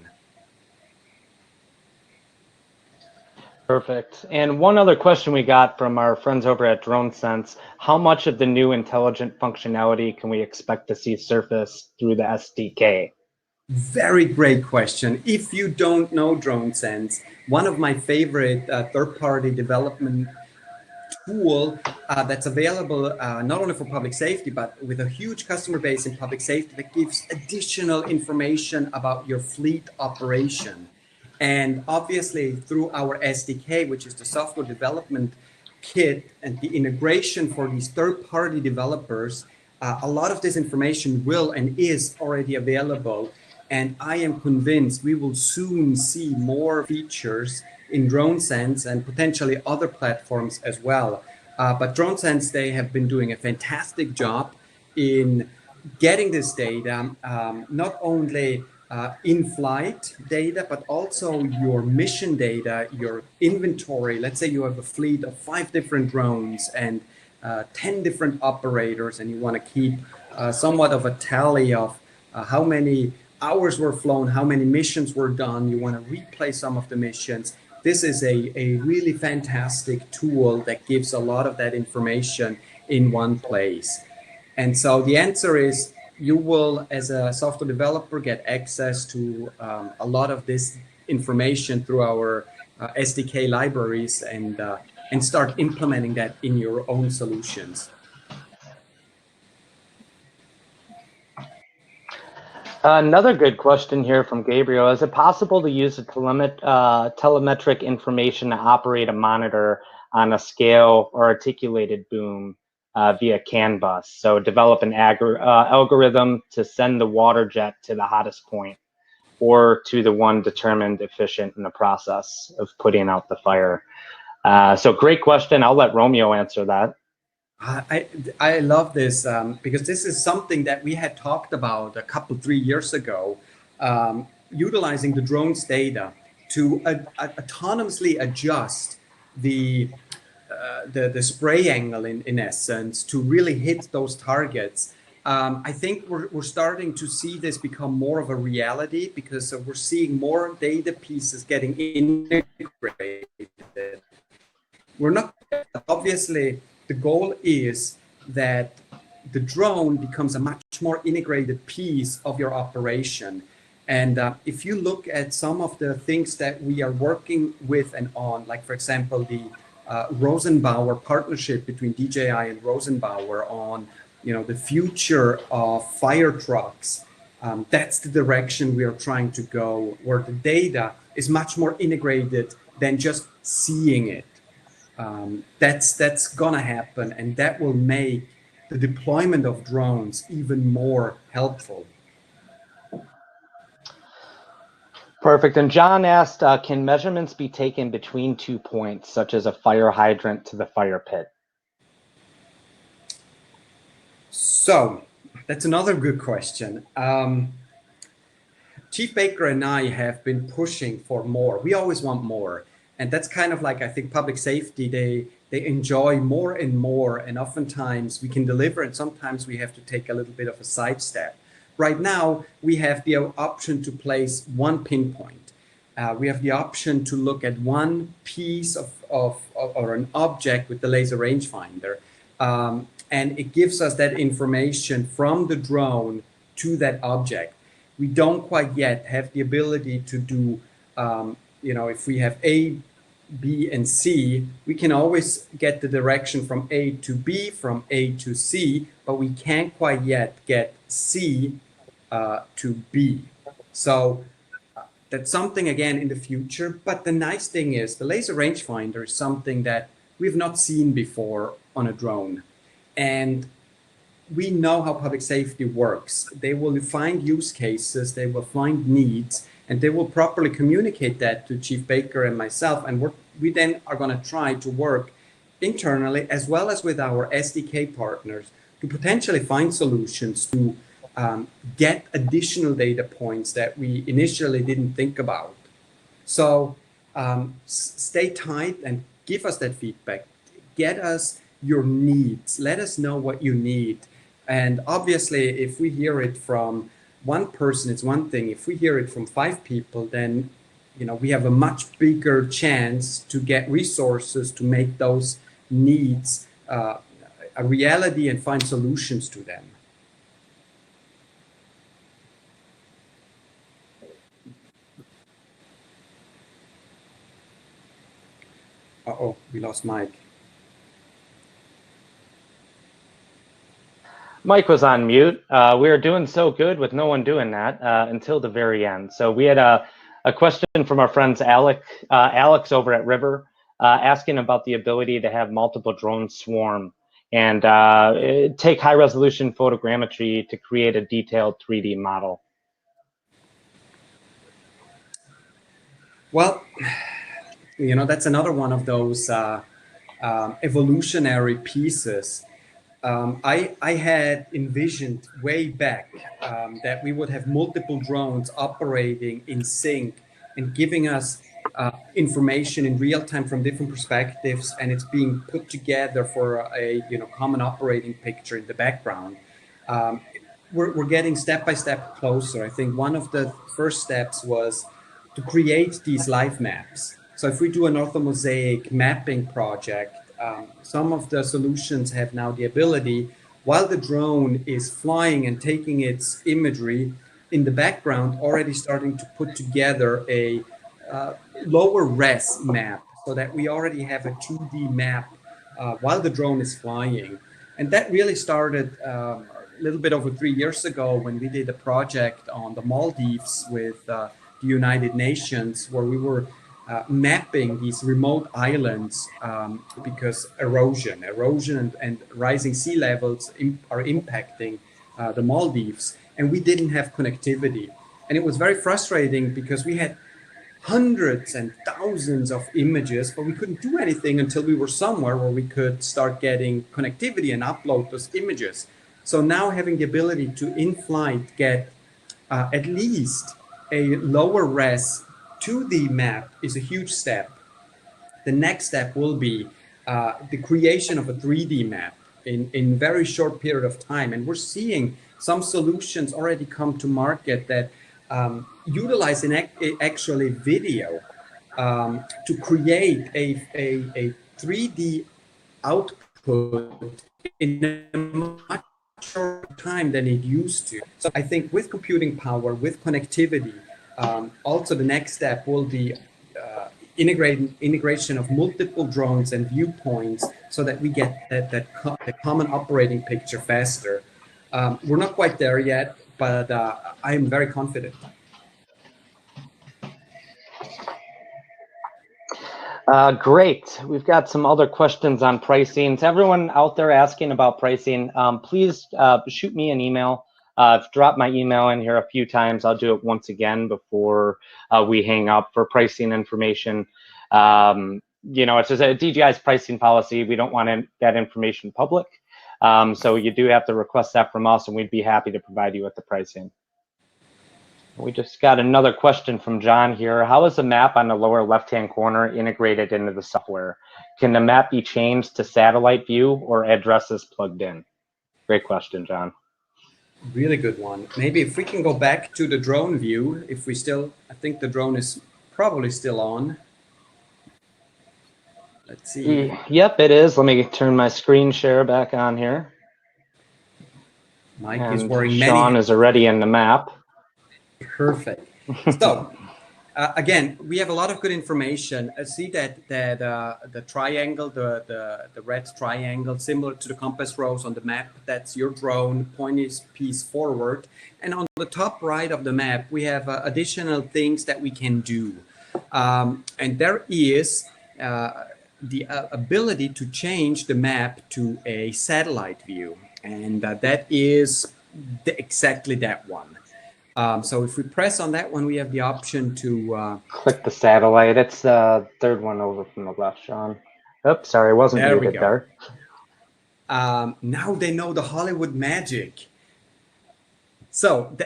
S1: Perfect. And one other question we got from our friends over at DroneSense: how much of the new intelligent functionality can we expect to see surface through the SDK?
S2: Very great question. If you don't know DroneSense, one of my favorite third-party development tool that's available not only for public safety, but with a huge customer base in public safety that gives additional information about your fleet operation. And obviously through our SDK, which is the software development kit and the integration for these third-party developers, a lot of this information will and is already available. And I am convinced we will soon see more features in DroneSense and potentially other platforms as well. But DroneSense, they have been doing a fantastic job in getting this data, not only in-flight data, but also your mission data, your inventory. Let's say you have a fleet of 5 different drones and 10 different operators, and you want to keep somewhat of a tally of how many hours were flown, how many missions were done. You want to replay some of the missions. This is a really fantastic tool that gives a lot of that information in one place. And so the answer is, you will, as a software developer, get access to a lot of this information through our SDK libraries and start implementing that in your own solutions.
S1: Another good question here from Gabriel: is it possible to use the telemetric information to operate a monitor on a scale or articulated boom via CAN bus? So develop an algorithm to send the water jet to the hottest point, or to the one determined efficient in the process of putting out the fire. So great question. I'll let Romeo answer that.
S2: I love this because this is something that we had talked about 3 years ago, utilizing the drone's data to autonomously adjust the spray angle in essence to really hit those targets. I think we're starting to see this become more of a reality because we're seeing more data pieces getting integrated. We're not, obviously, the goal is that the drone becomes a much more integrated piece of your operation. And if you look at some of the things that we are working with and on, like for example, the Rosenbauer partnership between DJI and Rosenbauer on, the future of fire trucks, that's the direction we are trying to go, where the data is much more integrated than just seeing it. That's gonna happen, and that will make the deployment of drones even more helpful.
S1: Perfect. And John asked, can measurements be taken between 2 points, such as a fire hydrant to the fire pit?
S2: So that's another good question. Chief Baker and I have been pushing for more. We always want more. And that's kind of like, I think public safety, they enjoy more and more, and oftentimes we can deliver, and sometimes we have to take a little bit of a sidestep. Right now, we have the option to place one pinpoint. We have the option to look at one piece or an object with the laser rangefinder. And it gives us that information from the drone to that object. We don't quite yet have the ability to do, if we have A, B, and C, we can always get the direction from A to B, from A to C, but we can't quite yet get C to B. So that's something, again, in the future. But the nice thing is the laser rangefinder is something that we've not seen before on a drone. And we know how public safety works. They will find use cases, they will find needs, and they will properly communicate that to Chief Baker and myself. And we then are going to try to work internally as well as with our SDK partners to potentially find solutions to get additional data points that we initially didn't think about. So stay tight and give us that feedback. Get us your needs. Let us know what you need. And obviously, if we hear it from one person, it's one thing. If we hear it from 5 people, then we have a much bigger chance to get resources to make those needs a reality and find solutions to them. Uh-oh, we lost Mike.
S1: Mike was on mute. We were doing so good with no one doing that until the very end. So we had a question from our friends Alex over at River, asking about the ability to have multiple drones swarm and take high resolution photogrammetry to create a detailed 3D model.
S2: Well, that's another one of those evolutionary pieces. I had envisioned way back that we would have multiple drones operating in sync and giving us information in real time from different perspectives, and it's being put together for a common operating picture in the background. We're getting step by step closer. I think one of the first steps was to create these live maps. So if we do an orthomosaic mapping project, some of the solutions have now the ability, while the drone is flying and taking its imagery in the background, already starting to put together a lower res map so that we already have a 2D map while the drone is flying. And that really started a little bit over 3 years ago when we did a project on the Maldives with the United Nations, where we were mapping these remote islands because erosion and rising sea levels are impacting the Maldives, and we didn't have connectivity. And it was very frustrating because we had hundreds and thousands of images, but we couldn't do anything until we were somewhere where we could start getting connectivity and upload those images. So now having the ability to in flight get at least a lower res 2D map is a huge step. The next step will be the creation of a 3D map in very short period of time. And we're seeing some solutions already come to market that utilize actually video to create a 3D output in a much shorter time than it used to. So I think with computing power, with connectivity, also the next step will be integration of multiple drones and viewpoints so that we get the common operating picture faster. We're not quite there yet, but I am very confident.
S1: Great. We've got some other questions on pricing. To everyone out there asking about pricing, please shoot me an email. I've dropped my email in here a few times. I'll do it once again before we hang up for pricing information. It's just a DJI's pricing policy. We don't want that information public. So you do have to request that from us, and we'd be happy to provide you with the pricing. We just got another question from John here. How is the map on the lower left-hand corner integrated into the software? Can the map be changed to satellite view or addresses plugged in? Great question, John.
S2: Really good one. Maybe if we can go back to the drone view, I think the drone is probably still on. Let's see.
S1: Yep, it is. Let me turn my screen share back on here.
S2: Mike is wearing many.
S1: Sean is already in the map.
S2: Perfect. So again, we have a lot of good information. See that the triangle, the red triangle, similar to the compass rose on the map. That's your drone pointing piece forward. And on the top right of the map, we have additional things that we can do. And there is the ability to change the map to a satellite view, and that is exactly that one. So if we press on that one, we have the option to
S1: click the satellite. It's the third one over from the left, Sean. Oops, sorry, I wasn't
S2: There we
S1: muted
S2: go.
S1: there.
S2: Now they know the Hollywood magic. So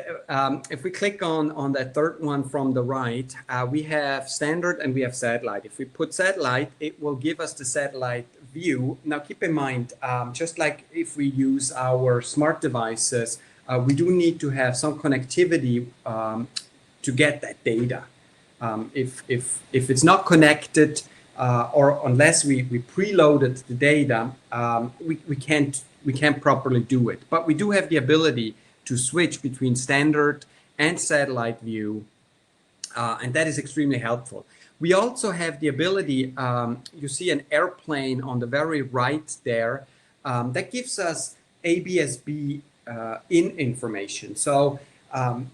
S2: if we click on that third one from the right, we have standard and we have satellite. If we put satellite, it will give us the satellite view. Now keep in mind, just like if we use our smart devices, we do need to have some connectivity to get that data. If it's not connected, or unless we preloaded the data, we can't properly do it. But we do have the ability to switch between standard and satellite view, and that is extremely helpful. We also have the ability, you see an airplane on the very right there, that gives us ABS-B in information. So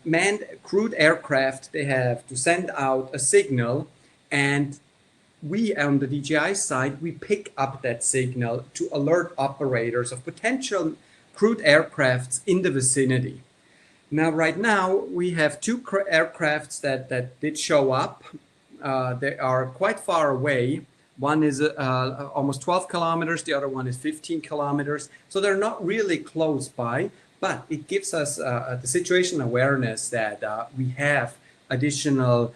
S2: manned crewed aircraft, they have to send out a signal, and we on the DJI side, we pick up that signal to alert operators of potential crewed aircrafts in the vicinity. Now, right now, we have two aircrafts that did show up. They are quite far away. One is almost 12 kilometers, the other one is 15 kilometers. So they're not really close by, but it gives us the situation awareness that we have additional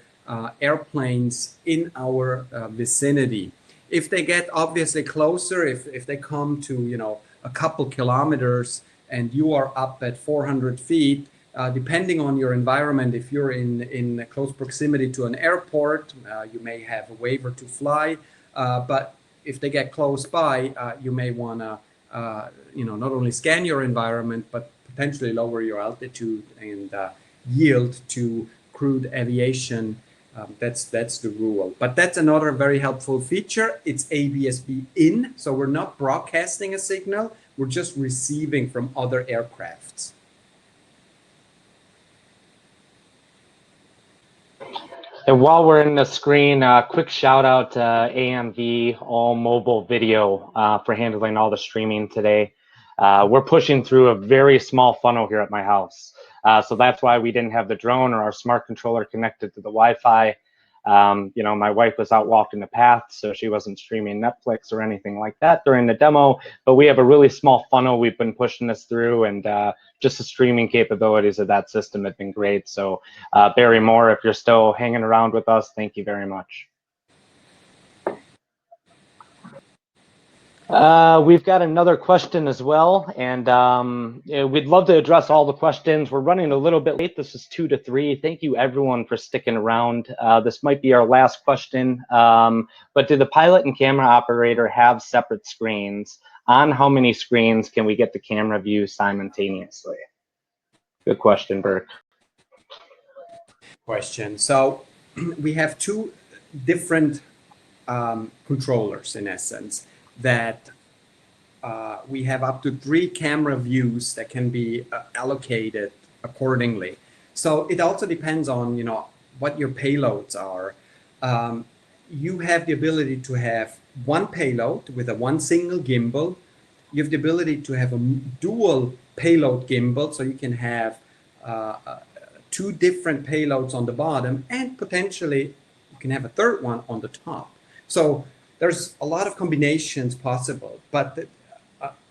S2: airplanes in our vicinity. If they get obviously closer, if they come to, you know, a couple kilometers and you are up at 400 feet, depending on your environment, if you're in close proximity to an airport, you may have a waiver to fly. But if they get close by, you may want to, you know, not only scan your environment, but potentially lower your altitude and yield to crewed aviation. That's the rule. But that's another very helpful feature. It's ABS-B in, so we're not broadcasting a signal. We're just receiving from other aircrafts.
S1: And while we're in the screen, quick shout out to AMV All Mobile Video for handling all the streaming today. We're pushing through a very small funnel here at my house. So that's why we didn't have the drone or our smart controller connected to the Wi-Fi. You know, my wife was out walking the path, so she wasn't streaming Netflix or anything like that during the demo, but we have a really small funnel we've been pushing this through, and just the streaming capabilities of that system have been great. So Barry Moore, if you're still hanging around with us, thank you very much. We've got another question as well, and yeah, we'd love to address all the questions. We're running a little bit late. This is 2 to 3. Thank you everyone for sticking around. This might be our last question, but do the pilot and camera operator have separate screens? On how many screens can we get the camera view simultaneously? Good question, Burke.
S2: Question. So we have two different controllers in essence, that we have up to 3 camera views that can be allocated accordingly. So it also depends on, you know, what your payloads are. You have the ability to have one payload with one single gimbal. You have the ability to have a dual payload gimbal, so you can have 2 different payloads on the bottom, and potentially you can have a third one on the top. So there's a lot of combinations possible, but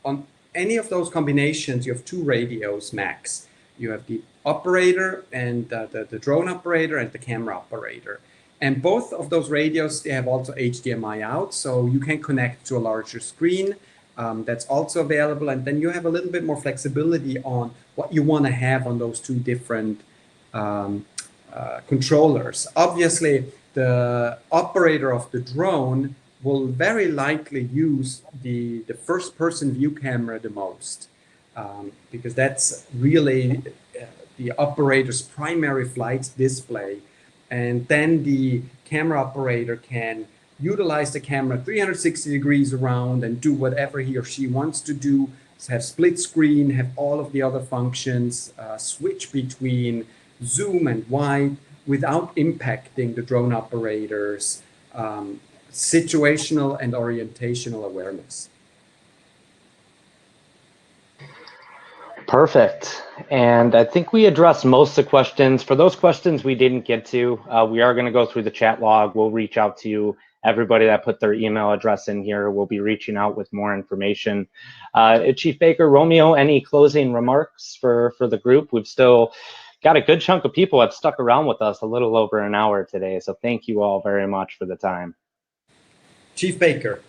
S2: on any of those combinations, you have 2 radios max. You have the operator and the drone operator and the camera operator. And both of those radios, they have also HDMI out, so you can connect to a larger screen. That's also available. And then you have a little bit more flexibility on what you want to have on those 2 different controllers. Obviously, the operator of the drone will very likely use the first-person view camera the most, because that's really the operator's primary flight display. And then the camera operator can utilize the camera 360 degrees around and do whatever he or she wants to do, have split screen, have all of the other functions, switch between zoom and wide without impacting the drone operator's situational and orientational awareness.
S1: Perfect. And I think we addressed most of the questions. For those questions we didn't get to, we are going to go through the chat log. We'll reach out to you everybody that put their email address in here will be reaching out with more information. Chief Baker, Romeo, any closing remarks for the group? We've still got a good chunk of people have stuck around with us a little over an hour today. So thank you all very much for the time. Chief Baker.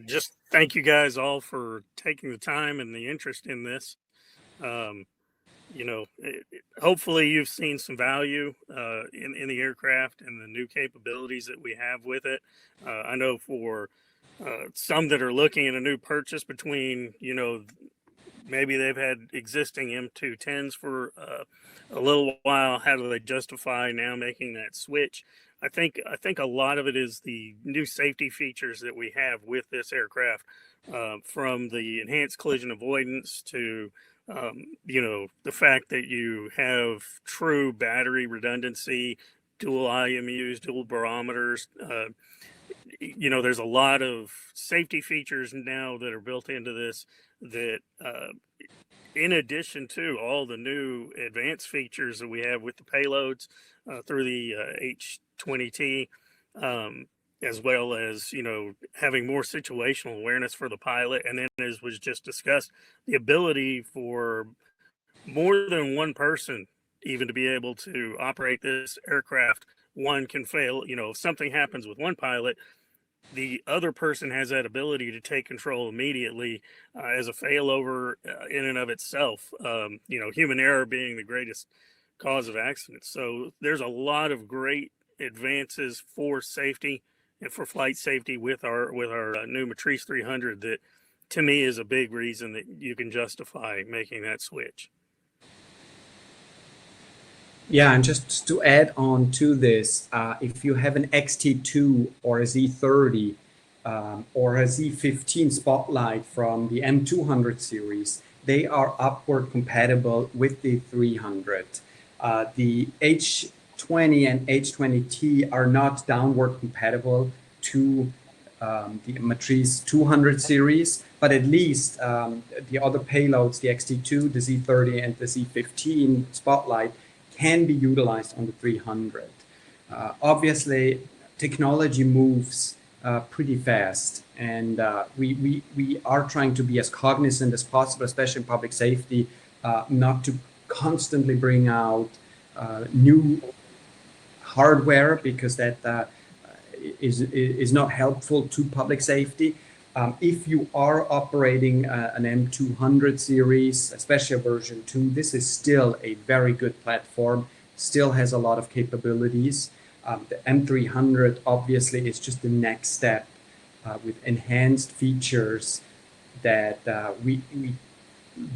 S3: Just thank you guys all for taking the time and the interest in this. You know, hopefully you've seen some value in the aircraft and the new capabilities that we have with it. I know for some that are looking at a new purchase between, you know, maybe they've had existing M210s for a little while. How do they justify now making that switch? I think a lot of it is the new safety features that we have with this aircraft, from the enhanced collision avoidance to you know, the fact that you have true battery redundancy, dual IMUs, dual barometers. You know, there's a lot of safety features now that are built into this that, in addition to all the new advanced features that we have with the payloads through the H20T, as well as, you know, having more situational awareness for the pilot. And then, as was just discussed, the ability for more than one person even to be able to operate this aircraft. One can fail, you know, if something happens with one pilot, the other person has that ability to take control immediately as a failover in and of itself. You know, human error being the greatest cause of accidents. So there's a lot of great advances for safety and for flight safety with our new Matrice 300 that, to me, is a big reason that you can justify making that switch.
S2: Yeah, and just to add on to this, if you have an XT2 or a Z30 or a Z15 Spotlight from the M200 series, they are upward compatible with the 300. The H20 and H20T are not downward compatible to the Matrice 200 series, but at least the other payloads, the XT2, the Z30, and the Z15 Spotlight, can be utilized on the 300. Obviously, technology moves pretty fast, and we are trying to be as cognizant as possible, especially in public safety, not to constantly bring out new hardware, because that is not helpful to public safety. If you are operating an M200 series, especially a version 2, this is still a very good platform, still has a lot of capabilities. The M300 obviously is just the next step with enhanced features that we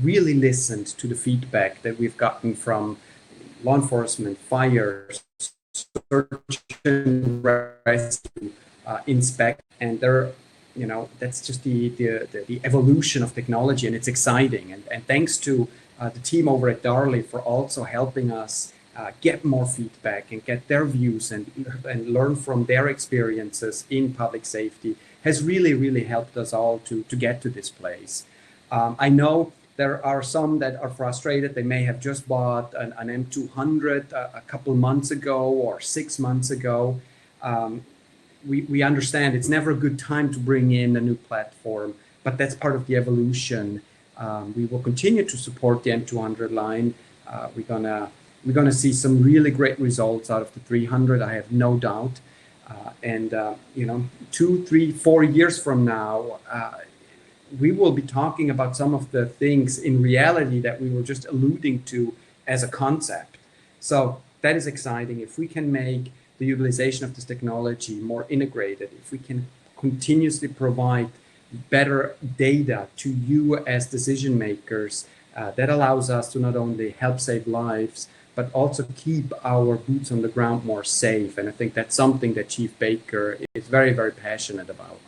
S2: really listened to the feedback that we've gotten from law enforcement, fire, search and rescue, inspect, and they're, you know, that's just the evolution of technology, and it's exciting. And thanks to the team over at Darley for also helping us get more feedback and get their views and learn from their experiences in public safety has really helped us all to get to this place. I know there are some that are frustrated. They may have just bought an M200 a couple months ago or 6 months ago. We understand it's never a good time to bring in a new platform, but that's part of the evolution. We will continue to support the M200 line. We're gonna see some really great results out of the 300, I have no doubt. You know, 2, 3, 4 years from now, we will be talking about some of the things in reality that we were just alluding to as a concept. So that is exciting. If we can make the utilization of this technology more integrated, if we can continuously provide better data to you as decision makers, that allows us to not only help save lives, but also keep our boots on the ground more safe. And I think that's something that Chief Baker is very passionate about.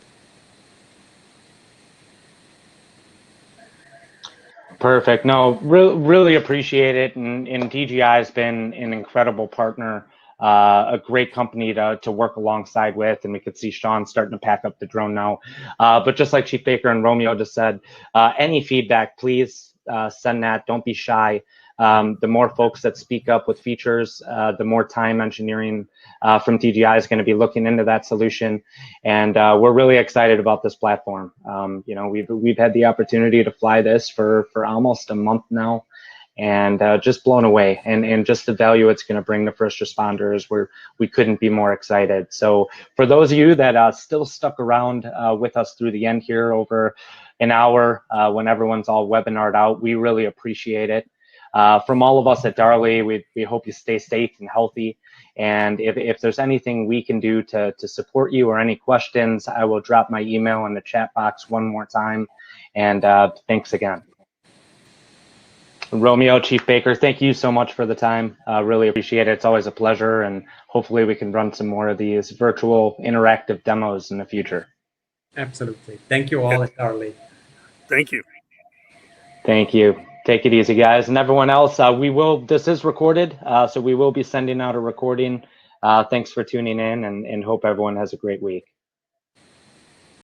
S1: Perfect. No, really appreciate it. And DJI has been an incredible partner, a great company to work alongside with. And we could see Sean starting to pack up the drone now. But just like Chief Baker and Romeo just said, any feedback, please send that. Don't be shy. The more folks that speak up with features, the more time engineering from DJI is going to be looking into that solution. And we're really excited about this platform. You know, we've had the opportunity to fly this for almost a month now, and just blown away. And just the value it's going to bring to first responders, we couldn't be more excited. So for those of you that still stuck around with us through the end here over an hour when everyone's all webinared out, we really appreciate it. From all of us at Darley, we hope you stay safe and healthy. And if there's anything we can do to support you or any questions, I will drop my email in the chat box one more time. And thanks again. Romeo, Chief Baker, thank you so much for the time. Really appreciate it. It's always a pleasure. And hopefully we can run some more of these virtual interactive demos in the future.
S2: Absolutely. Thank you all at Darley.
S3: Thank you.
S1: Thank you. Take it easy, guys. And everyone else, this is recorded, so we will be sending out a recording. Thanks for tuning in, and hope everyone has a great week.